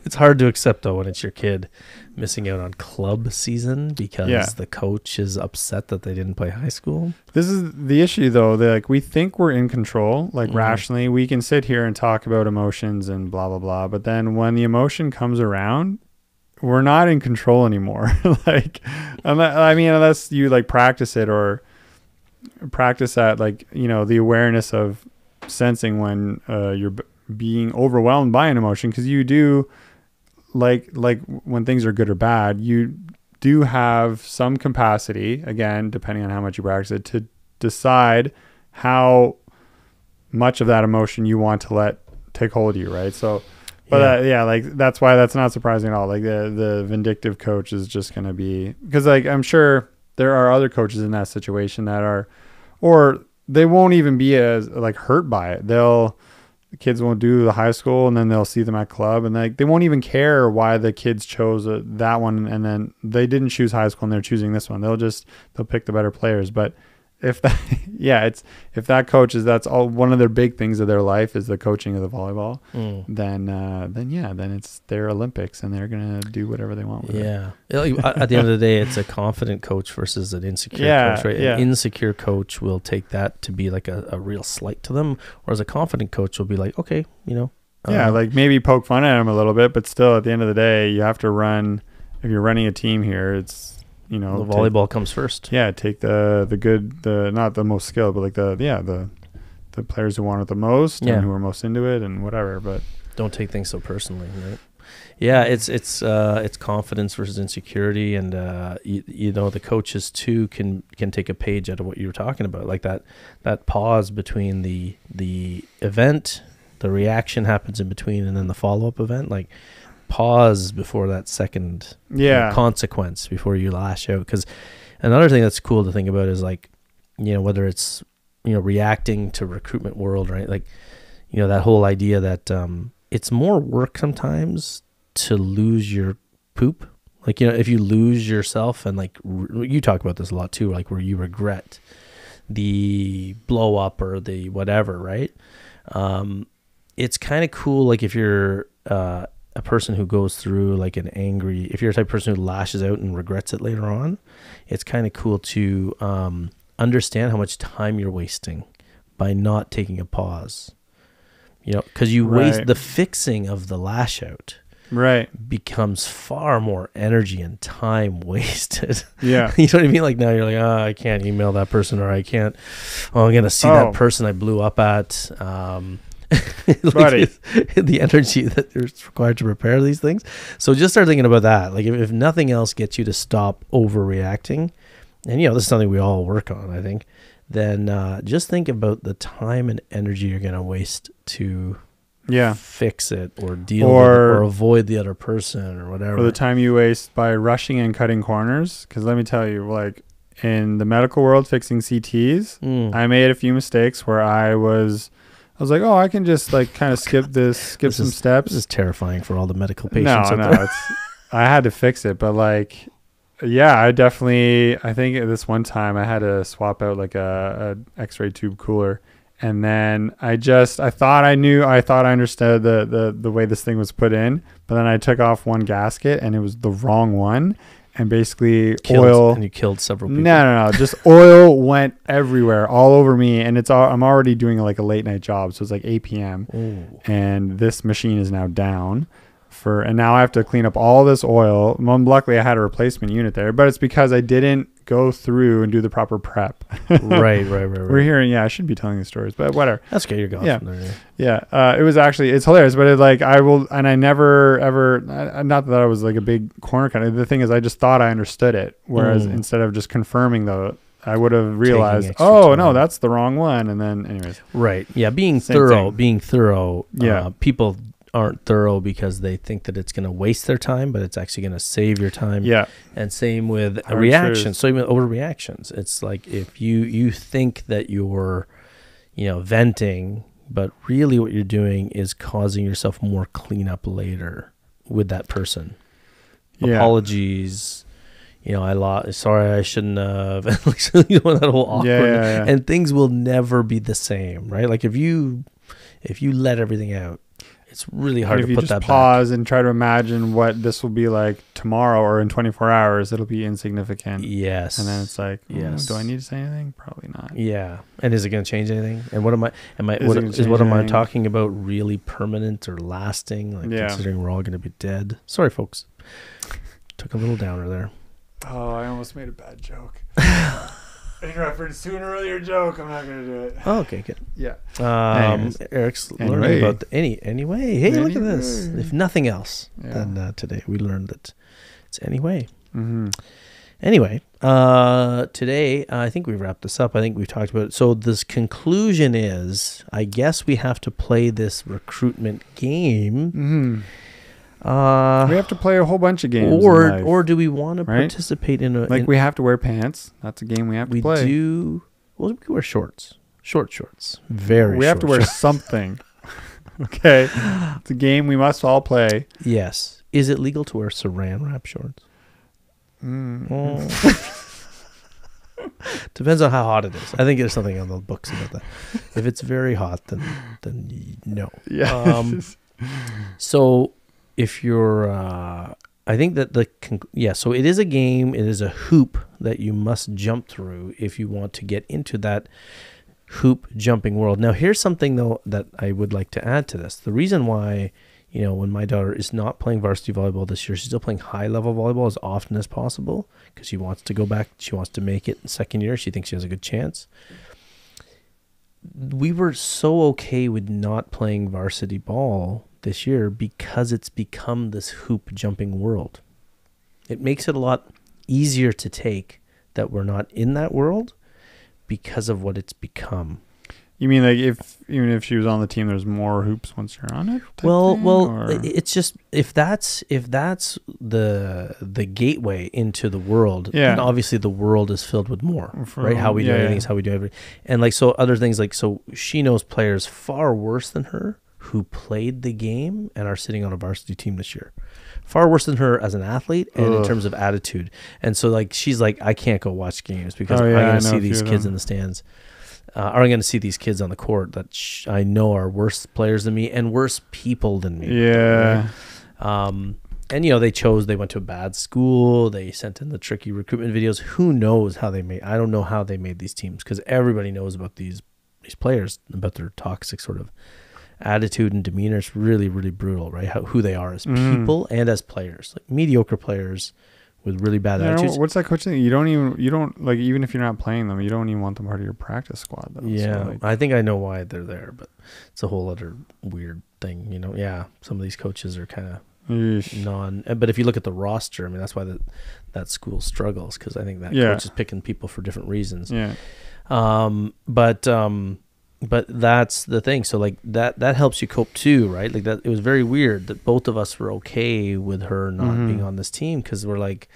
It's hard to accept though when it's your kid missing out on club season because the coach is upset that they didn't play high school. This is the issue though. Like, we think we're in control, like rationally, we can sit here and talk about emotions and blah blah blah. But then when the emotion comes around, we're not in control anymore. Like, unless you like practice it or practice that, like, you know, the awareness of sensing when you're being overwhelmed by an emotion, because you do like when things are good or bad, you do have some capacity, again, depending on how much you practice it, to decide how much of that emotion you want to let take hold of you, right? So but like that's why that's not surprising at all. Like the vindictive coach is just going to be, because like I'm sure there are other coaches in that situation that are, or they won't even be as like hurt by it. The kids won't do the high school and then they'll see them at club and like they won't even care why the kids chose that one and then they didn't choose high school and they're choosing this one. They'll pick the better players. But if that if that coach is, that's all, one of their big things of their life is the coaching of the volleyball, then it's their Olympics and they're gonna do whatever they want with it. At the end of the day, it's a confident coach versus an insecure coach, right? An insecure coach will take that to be like a real slight to them, whereas a confident coach will be like, okay, you know, like maybe poke fun at them a little bit, but still at the end of the day, you have to run. If you're running a team here, it's, you know, the volleyball comes first. Take the good, not the most skilled, but like the players who want it the most and who are most into it and whatever. But don't take things so personally, right? Yeah, it's confidence versus insecurity, and you know, the coaches too can take a page out of what you were talking about, like that pause between the event, the reaction happens in between, and then the follow-up event, like. Pause before that second consequence before you lash out. Because another thing that's cool to think about is, like, you know, whether it's, you know, reacting to recruitment world, right? Like, you know, that whole idea that it's more work sometimes to lose your poop. Like, you know, if you lose yourself and like you talk about this a lot too, like where you regret the blow up or the whatever, right? It's kind of cool. Like if you're a person who goes through like an angry, if you're a type of person who lashes out and regrets it later on, it's kind of cool to understand how much time you're wasting by not taking a pause, you know, because you waste the fixing of the lash out. Becomes far more energy and time wasted. You know what I mean? Like now you're like, I can't email that person, or I can't, I'm going to see that person I blew up at. Like the energy that is required to prepare these things. So just start thinking about that. Like if nothing else gets you to stop overreacting, and you know, this is something we all work on, I think, then just think about the time and energy you're going to waste to fix it or deal with it or avoid the other person or whatever. Or the time you waste by rushing and cutting corners. Because let me tell you, like, in the medical world fixing CTs, I made a few mistakes where I was like, oh, I can just like kind of skip some steps. This is terrifying for all the medical patients. No, I had to fix it, but like, yeah, I think at this one time I had to swap out like a X-ray tube cooler. And then I thought I understood the way this thing was put in, but then I took off one gasket and it was the wrong one. And basically oil. And you killed several people. No. Just oil went everywhere, all over me. And I'm already doing like a late night job. So it's like 8 p.m. Ooh. And this machine is now down. And now I have to clean up all this oil. Luckily, I had a replacement unit there, but it's because I didn't go through and do the proper prep. Right. We're hearing, yeah, I shouldn't be telling these stories, but whatever. That's okay. You're gone. Yeah. From there, yeah. It's hilarious, but I never ever, not that I was like a big corner kind of, the thing is I just thought I understood it. Whereas instead of just confirming though, I would have realized, no, that's the wrong one. And then anyways. Right. Yeah. Being thorough. Yeah. People aren't thorough because they think that it's going to waste their time, but it's actually going to save your time. Yeah. And same with reactions. So even overreactions. It's like if you think that you're, venting, but really what you're doing is causing yourself more cleanup later with that person. Yeah. Apologies. Sorry, I shouldn't have. That whole awkward. Yeah. And things will never be the same, right? Like if you let everything out, it's really hard to put that back. If you just pause and try to imagine what this will be like tomorrow or in 24 hours, it'll be insignificant. Yes. And then it's like, do I need to say anything? Probably not. Yeah. And is it going to change anything? And what am I talking about really permanent or lasting? Like considering we're all going to be dead. Sorry, folks. Took a little downer there. Oh, I almost made a bad joke. In reference to an earlier joke, I'm not going to do it. Oh, okay, good. Yeah. Eric's learning about anyway. Hey, look at this. If nothing else, then today we learned that it's anyway. Mm-hmm. Anyway, today I think we wrapped this up. I think we've talked about it. So this conclusion is, I guess we have to play this recruitment game. Mm-hmm. We have to play a whole bunch of games. Or do we want to participate in a... we have to wear pants. That's a game we have to play. We can wear shorts. Shorts. We have to wear something. Okay. It's a game we must all play. Yes. Is it legal to wear saran wrap shorts? Depends on how hot it is. I think there's something on the books about that. If it's very hot, then no. Yeah. So... if you're, I think that so it is a game. It is a hoop that you must jump through if you want to get into that hoop jumping world. Now, here's something though that I would like to add to this. The reason why, when my daughter is not playing varsity volleyball this year, she's still playing high level volleyball as often as possible because she wants to go back. She wants to make it in second year. She thinks she has a good chance. We were so okay with not playing varsity ball this year because it's become this hoop jumping world. It makes it a lot easier to take that we're not in that world because of what it's become. You mean like even if she was on the team, there's more hoops once you're on it? It's just if that's the gateway into the world, then obviously the world is filled with more, right? How we do everything is how we do everything. And like, so other things like, so she knows players far worse than her who played the game and are sitting on a varsity team this year. Far worse than her as an athlete and in terms of attitude. And so like, she's like, I can't go watch games because I'm going to see these kids in the stands. I'm going to see these kids on the court that I know are worse players than me and worse people than me. Yeah. Right? And, they went to a bad school. They sent in the tricky recruitment videos. Who knows how I don't know how they made these teams because everybody knows about these players, about their toxic sort of attitude and demeanor. It's really, really brutal, right? Who they are as people and as players, like mediocre players with really bad attitudes. What's that coach thing? You don't like, even if you're not playing them, you don't even want them part of your practice squad though. Yeah. So I think I know why they're there, but it's a whole other weird thing, Yeah. Some of these coaches are kind of but if you look at the roster, I mean, that's why that school struggles. Cause I think that coach is picking people for different reasons. Yeah. But that's the thing. So like that helps you cope too, right? Like that, it was very weird that both of us were okay with her not being on this team because we're like,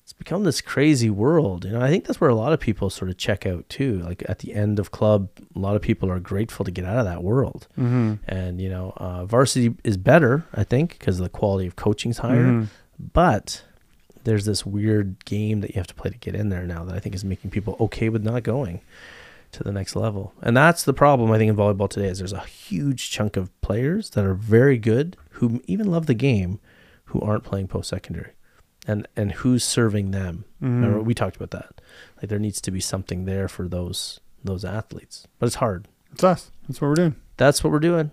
it's become this crazy world. You know, I think that's where a lot of people sort of check out too. Like at the end of club, a lot of people are grateful to get out of that world. And, you know, varsity is better, I think, because the quality of coaching's higher. But there's this weird game that you have to play to get in there now that I think is making people okay with not going to the next level. And that's the problem, I think, in volleyball today is there's a huge chunk of players that are very good, who even love the game, who aren't playing post-secondary. And who's serving them? Remember, we talked about that. Like there needs to be something there for those athletes, but it's hard. It's us. That's what we're doing. That's what we're doing.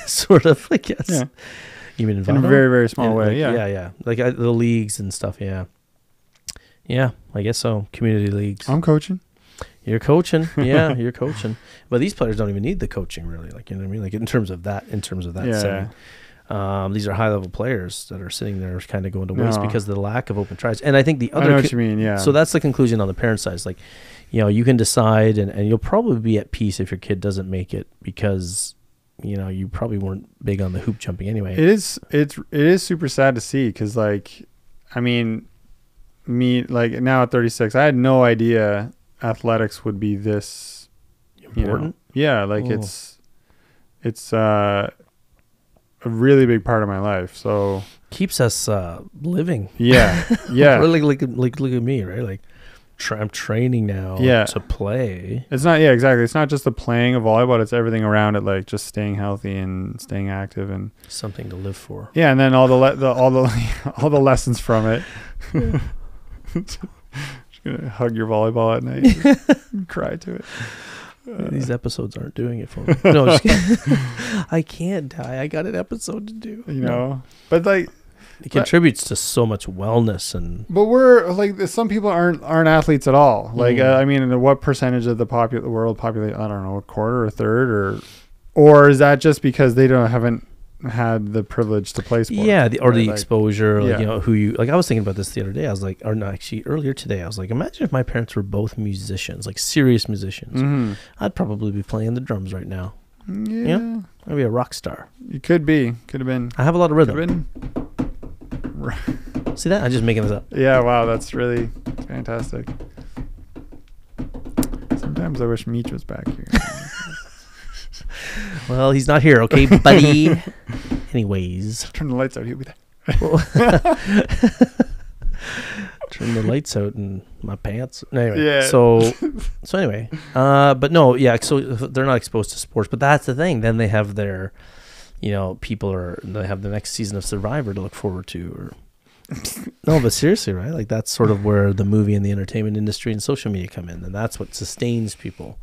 Sort of, I guess. Yeah. You mean in a very, very small way. Like, yeah. Like the leagues and stuff. Yeah. Yeah, I guess so. Community leagues. I'm coaching. You're coaching. Yeah, you're coaching. But these players don't even need the coaching, really. Like, you know what I mean? Like in terms of that setting. These are high-level players that are sitting there kind of going to waste because of the lack of open tries. And I think the other... I know what you mean, yeah. So that's the conclusion on the parent side. It's like, you know, you can decide and you'll probably be at peace if your kid doesn't make it because, you know, you probably weren't big on the hoop jumping anyway. It is super sad to see because, like, I mean, me, like, now at 36, I had no idea athletics would be this... important? Yeah, like, it's a really big part of my life, so keeps us living. Yeah. Look at me, right? Like I'm training now to play. It's not exactly. It's not just the playing of volleyball, it's everything around it, like just staying healthy and staying active and something to live for. Yeah, and then all the lessons from it. Just gonna hug your volleyball at night and cry to it. These episodes aren't doing it for me. No, just kidding. I can't die. I got an episode to do. You know, but like it contributes to so much wellness But we're like some people aren't athletes at all. Like I mean, what percentage of the world population? I don't know, a quarter, a third, or is that just because they haven't had the privilege to play sports? Yeah, the exposure. Like, you know, who you like. I was thinking about this the other day. I was like, or no, actually earlier today. I was like, imagine if my parents were both musicians, like serious musicians. I'd probably be playing the drums right now. Yeah, you know? I'd be a rock star. You could be. Could have been. I have a lot of rhythm. See that? I'm just making this up. Yeah. Wow, that's really fantastic. Sometimes I wish Meech was back here. Well, he's not here, okay, buddy? Anyways. Turn the lights out. He'll be there. Turn the lights out in my pants. Anyway, yeah. So anyway. But no, yeah, so they're not exposed to sports. But that's the thing. Then they have their, you know, they have the next season of Survivor to look forward to. Or no, but seriously, right? Like that's sort of where the movie and the entertainment industry and social media come in. And that's what sustains people.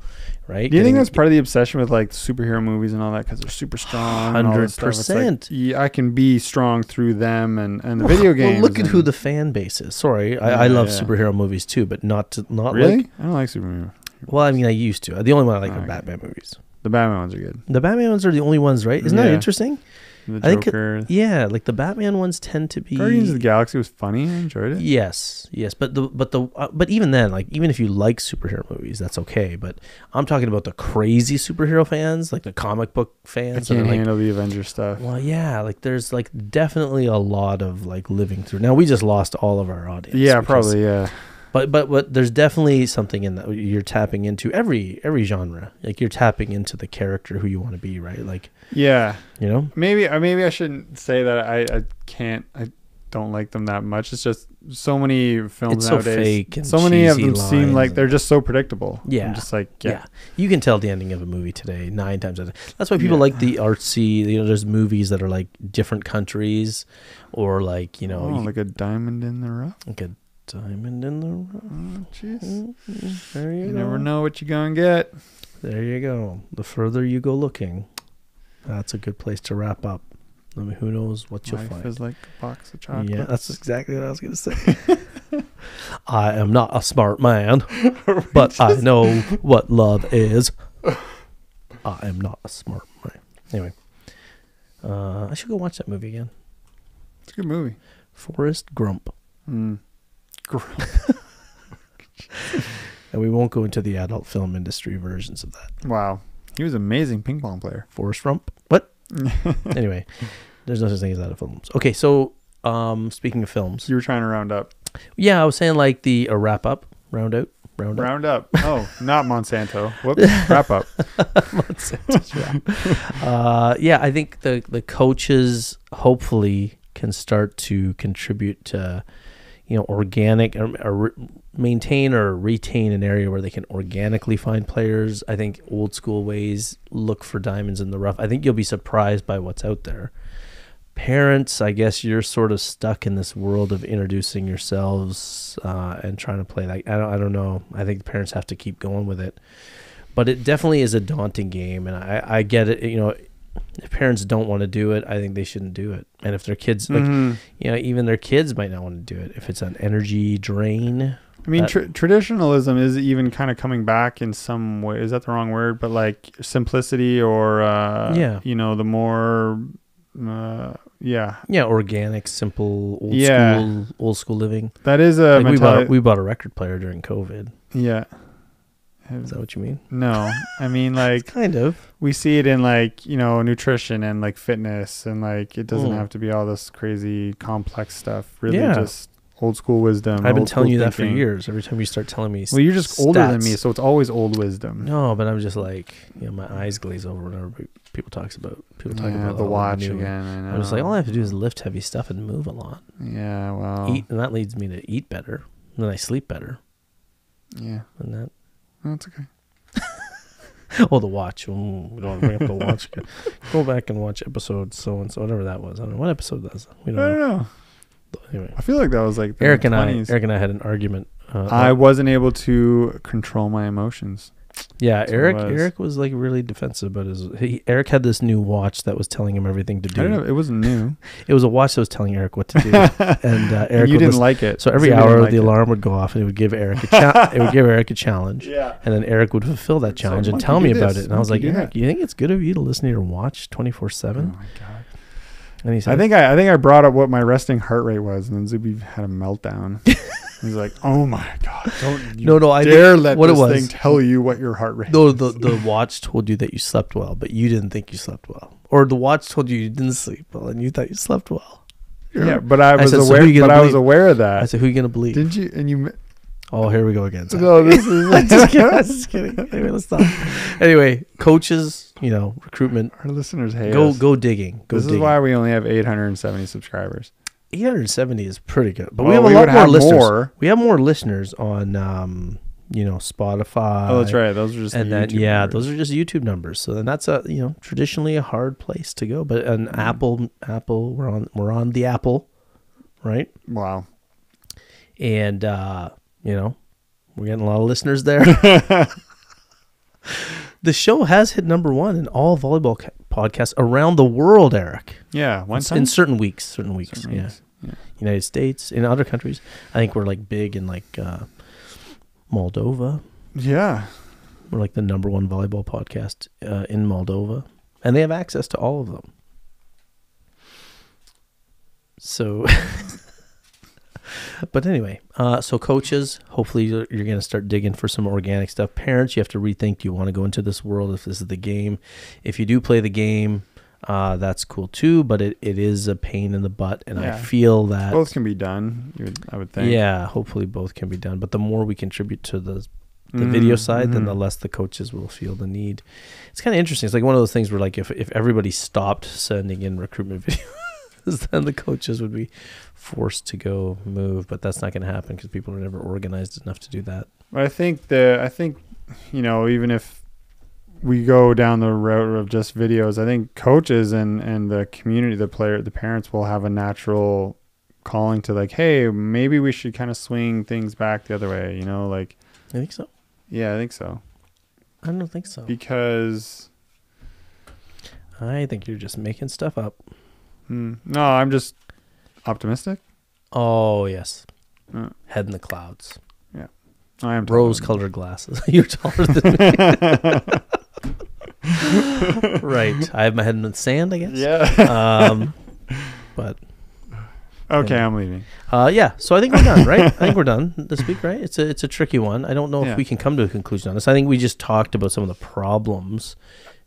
Right? Do you think that's part of the obsession with like superhero movies and all that because they're super strong? 100%. Like, I can be strong through them and the video games. Well, look at who the fan base is. Sorry, I love superhero movies too, but not really. Like, I don't like superhero. Well, I mean, I used to. The only one I like are Batman movies. The Batman ones are good. The Batman ones are the only ones, right? Isn't that interesting? The Joker. Like the Batman ones tend to be. Guardians of the Galaxy was funny. I enjoyed it. Yes, but even then, like even if you like superhero movies, that's okay. But I'm talking about the crazy superhero fans, like the comic book fans. I can't handle the Avengers stuff. Well, yeah, like there's like definitely a lot of like living through. Now we just lost all of our audience. Yeah, probably. Yeah. But there's definitely something in that you're tapping into every genre. Like you're tapping into the character who you want to be, right? Like yeah, you know. Maybe I shouldn't say that I don't like them that much. It's just so many films nowadays. So fake and so many of them lines seem like they're just so predictable. Yeah, I'm just like yeah. You can tell the ending of a movie today 9 times out of 10. That's why people like the artsy. You know, there's movies that are like different countries, or like like a diamond in the rough. Like a diamond in the rough. Oh, jeez. There you go. Never know what you're gonna get. There you go. The further you go looking, that's a good place to wrap up. I mean, who knows what you'll find. Life is like a box of chocolates. Yeah, that's exactly what I was going to say. I am not a smart man, but I know what love is. I am not a smart man. Anyway, I should go watch that movie again. It's a good movie. Forrest Gump. Grump. And we won't go into the adult film industry versions of that. Wow. He was an amazing ping pong player. Forrest Gump? What? Anyway, there's no such thing as adult films. Okay, so speaking of films. You were trying to round up. Yeah, I was saying like the wrap up, round out. Oh, not Monsanto. Whoops. Wrap up. Monsanto's wrap. Yeah, I think the coaches hopefully can start to contribute to, organic or maintain or retain an area where they can organically find players. I think old school ways look for diamonds in the rough. I think you'll be surprised by what's out there. Parents, I guess you're sort of stuck in this world of introducing yourselves and trying to play. Like I don't know. I think the parents have to keep going with it, but it definitely is a daunting game, and I get it. If parents don't want to do it, I think they shouldn't do it. And if their kids, even their kids might not want to do it. If it's an energy drain. I mean, traditionalism is even kind of coming back in some way. Is that the wrong word? But like simplicity or, the more. Organic, simple, old school living. That is a we bought a record player during COVID. Yeah. Is that what you mean? No, I mean like kind of. We see it in like nutrition and like fitness, and like it doesn't have to be all this crazy complex stuff. Really, just old school wisdom. I've been telling you that for years. Every time you start telling me, well, you're just older than me, so it's always old wisdom. No, but I'm just like my eyes glaze over whenever people talk about the watch again. I know. I'm just like, all I have to do is lift heavy stuff and move a lot. Yeah, well, eat, and that leads me to eat better, and then I sleep better. Yeah, and that. That's okay. Oh, the watch. We don't want to bring up the watch. Go back and watch episode so and so, whatever that was. I don't know what episode that was. I don't know. Anyway, I feel like that was like Eric and I had an argument. I wasn't able to control my emotions. Yeah, Eric was like really defensive, but Eric had this new watch that was telling him everything to do. I don't know. It wasn't new. It was a watch that was telling Eric what to do, and Eric you didn't like it. So every hour the alarm would go off, and it would give Eric a challenge. Yeah. And then Eric would fulfill that challenge and tell me about it. And I was like, Eric, you think it's good of you to listen to your watch 24/7? Oh my god. And he said, I think I brought up what my resting heart rate was, and then Zuby had a meltdown. He's like, "Oh my god! Don't you dare let this thing tell you what your heart rate." No, the watch told you that you slept well, but you didn't think you slept well, or the watch told you didn't sleep well, and you thought you slept well. Yeah, but I was aware. But I was aware of that. I said, "Who are you gonna believe?" Didn't you? And you. Oh, here we go again. No, this is just kidding. Anyway, let's stop. Anyway, coaches, recruitment. Our listeners hate us. Go digging. This is why we only have 870 subscribers. 870 is pretty good, but we have a lot more listeners. We have more listeners on, Spotify. Oh, that's right. Those are just numbers. Those are just YouTube numbers. So then that's traditionally a hard place to go. But an Apple, we're on the Apple, right? Wow. And we're getting a lot of listeners there. The show has hit number 1 in all volleyball podcasts around the world, Eric. Yeah, one time? In certain weeks. Yeah. United States, in other countries. I think we're like big in like Moldova. Yeah. We're like the number 1 volleyball podcast in Moldova. And they have access to all of them. So... But anyway, so coaches, hopefully you're going to start digging for some organic stuff. Parents, you have to rethink, do you want to go into this world if this is the game? If you do play the game, that's cool too, but it is a pain in the butt, and I feel that... Both can be done, I would think. Yeah, hopefully both can be done, but the more we contribute to the video side, then the less the coaches will feel the need. It's kind of interesting. It's like one of those things where like if everybody stopped sending in recruitment videos, then the coaches would be forced to go move, but that's not going to happen because people are never organized enough to do that. But I think even if we go down the road of just videos, I think coaches and the community, the parents will have a natural calling to like, hey, maybe we should kind of swing things back the other way. Like. I think so. Yeah, I think so. I don't think so. Because I think you're just making stuff up. No, I'm just optimistic. Oh, yes. Head in the clouds. Yeah. I am rose-colored glasses. You're taller than me. Right. I have my head in the sand, I guess. Yeah. But... Okay, I'm leaving. Yeah, so I think we're done, right? I think we're done this week, right? It's a tricky one. I don't know if we can come to a conclusion on this. I think we just talked about some of the problems,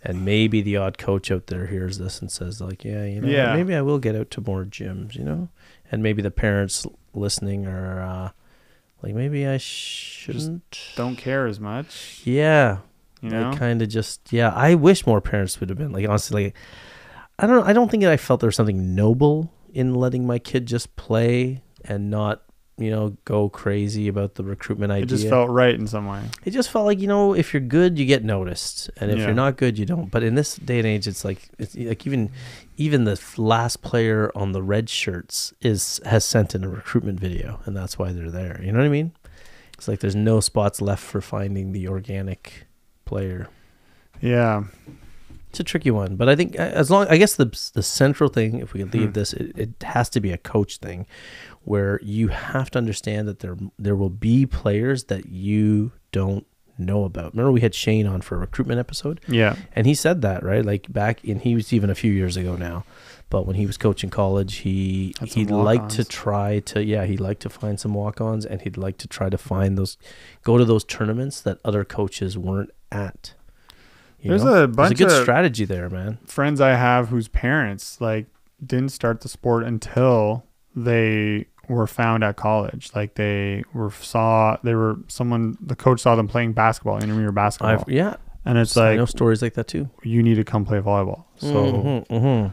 and maybe the odd coach out there hears this and says, like, maybe I will get out to more gyms, and maybe the parents, listening are like, maybe I shouldn't. Just don't care as much. Yeah. You know? Kind of just, I wish more parents would have been like, honestly, like, I don't think that I felt there was something noble in letting my kid just play and not, go crazy about the recruitment idea. It just felt right in some way. It just felt like, if you're good, you get noticed. And if Yeah. you're not good, you don't. But in this day and age, it's like even the last player on the red shirts has sent in a recruitment video, and that's why they're there. You know what I mean? It's like there's no spots left for finding the organic player. Yeah. It's a tricky one, but I think I guess the central thing, if we could leave this, it has to be a coach thing, where you have to understand that there will be players that you don't know about. Remember, we had Shane on for a recruitment episode. Yeah, and he said that, right? Like he was even a few years ago now, but when he was coaching college, he'd like to try to he'd like to find some walk-ons, and he'd like to try to find go to those tournaments that other coaches weren't at. There's a good strategy there, man. Friends I have whose parents didn't start the sport until they were found at college. Like the coach saw them playing basketball, intramural basketball. And it's I know stories like that too. You need to come play volleyball. So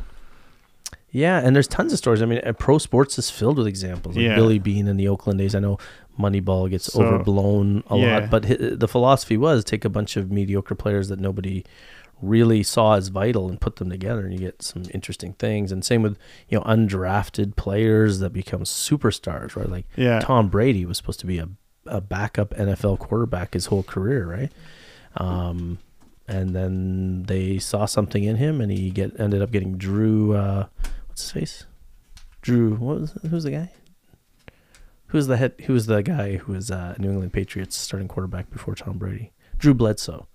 yeah, and there's tons of stories. I mean, pro sports is filled with examples. Like Billy Bean in the Oakland days. I know Moneyball gets overblown a lot, but the philosophy was take a bunch of mediocre players that nobody really saw as vital and put them together, and you get some interesting things. And same with undrafted players that become superstars, right? Like Tom Brady was supposed to be a backup NFL quarterback his whole career, right? And then they saw something in him, and he ended up getting Drew. What's his face? Drew. Who's the guy? Who was the guy who was New England Patriots starting quarterback before Tom Brady? Drew Bledsoe.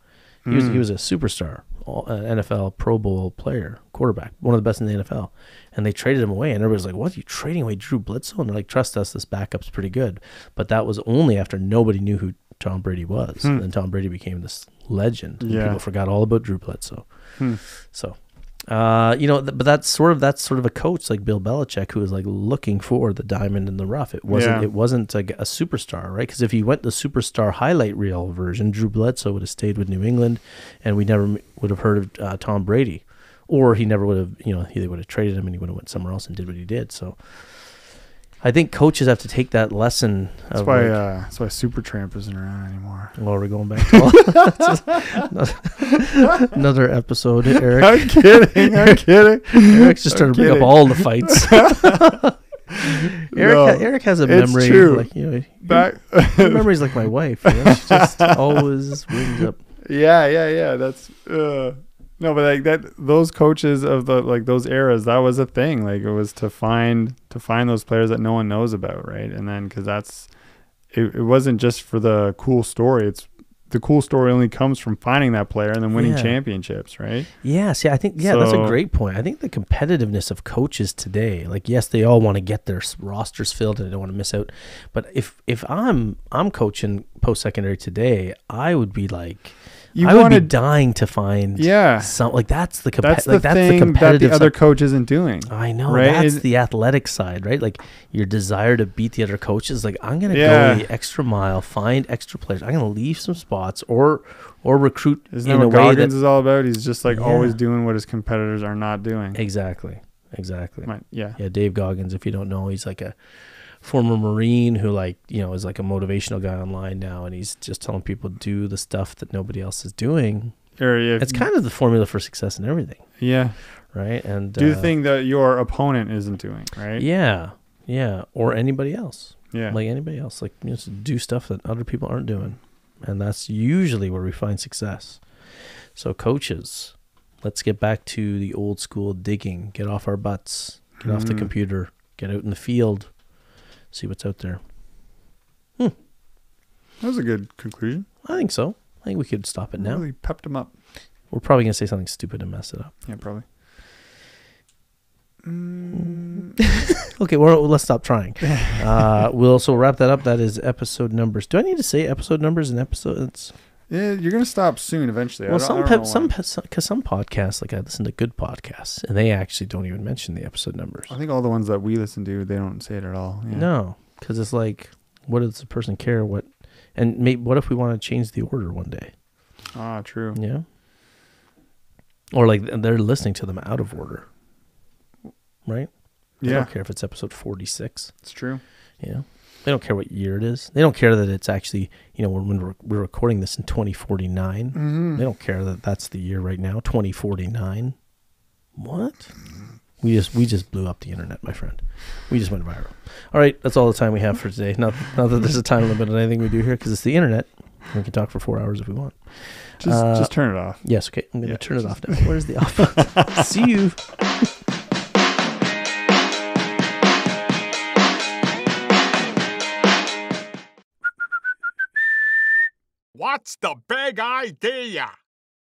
He was a superstar, NFL Pro Bowl player, quarterback, one of the best in the NFL. And they traded him away, and everybody's like, "What? Are you trading away Drew Bledsoe?" And they're like, "Trust us, this backup's pretty good." But that was only after nobody knew who Tom Brady was. And Tom Brady became this legend. And people forgot all about Drew Bledsoe. So, but that's sort of a coach like Bill Belichick, who was like looking for the diamond in the rough. It wasn't a superstar, right? Because if he went the superstar highlight reel version, Drew Bledsoe would have stayed with New England, and we never would have heard of Tom Brady, or he never would have. They would have traded him, and he would have went somewhere else and did what he did. So, I think coaches have to take that lesson. That's why Supertramp isn't around anymore. Well, we're going back to another episode, Eric. I'm kidding. Eric's just trying to bring up all the fights. Eric has a memory. It's true. Like, your memory's like my wife. She just always wins up. Yeah. That's no, but like that, those coaches of those eras, that was a thing. Like it was to find those players that no one knows about, right? And then because it wasn't just for the cool story. It's the cool story only comes from finding that player and then winning championships, right? Yeah. See, I think that's a great point. I think the competitiveness of coaches today, like yes, they all want to get their rosters filled and they don't want to miss out. But if I'm coaching post-secondary today, I would be like. I would be dying to find some that's the thing that the other coach isn't doing. I know, right? That's the athletic side, right? Like your desire to beat the other coaches. Like I'm gonna go the extra mile, find extra players. I'm gonna leave some spots or recruit. Isn't that what Goggins is all about? He's just always doing what his competitors are not doing. Exactly. Dave Goggins, if you don't know, he's like a former Marine who is like a motivational guy online now, and he's just telling people do the stuff that nobody else is doing. It's kind of the formula for success in everything. Yeah. Right. And do the thing that your opponent isn't doing. Right. Yeah. Yeah. Or anybody else. Yeah. Like anybody else. Like just do stuff that other people aren't doing, and that's usually where we find success. So coaches, let's get back to the old school digging. Get off our butts. Get off the computer. Get out in the field. See what's out there. That was a good conclusion. I think so. I think we could stop it now. Really pepped him up. We're probably going to say something stupid and mess it up. Yeah, probably. Okay, let's stop trying. We'll wrap that up. That is episode numbers. Do I need to say episode numbers and episodes? Yeah, you're going to stop soon eventually. Well, some podcasts, like I listen to good podcasts, and they actually don't even mention the episode numbers. I think all the ones that we listen to, they don't say it at all. Yeah. No. Because it's like, what does the person care? What if we want to change the order one day? Ah, true. Yeah. Or like they're listening to them out of order, right? They don't care if it's episode 46. It's true. Yeah. They don't care what year it is. They don't care that it's actually, when we're recording this in 2049. Mm-hmm. They don't care that that's the year right now, 2049. What? We just blew up the internet, my friend. We just went viral. All right, that's all the time we have for today. Not that there's a time limit on anything we do here, because it's the internet. We can talk for 4 hours if we want. Just turn it off. Yes, okay. I'm going to turn it off now. Where's the off button? See you. What's the big idea?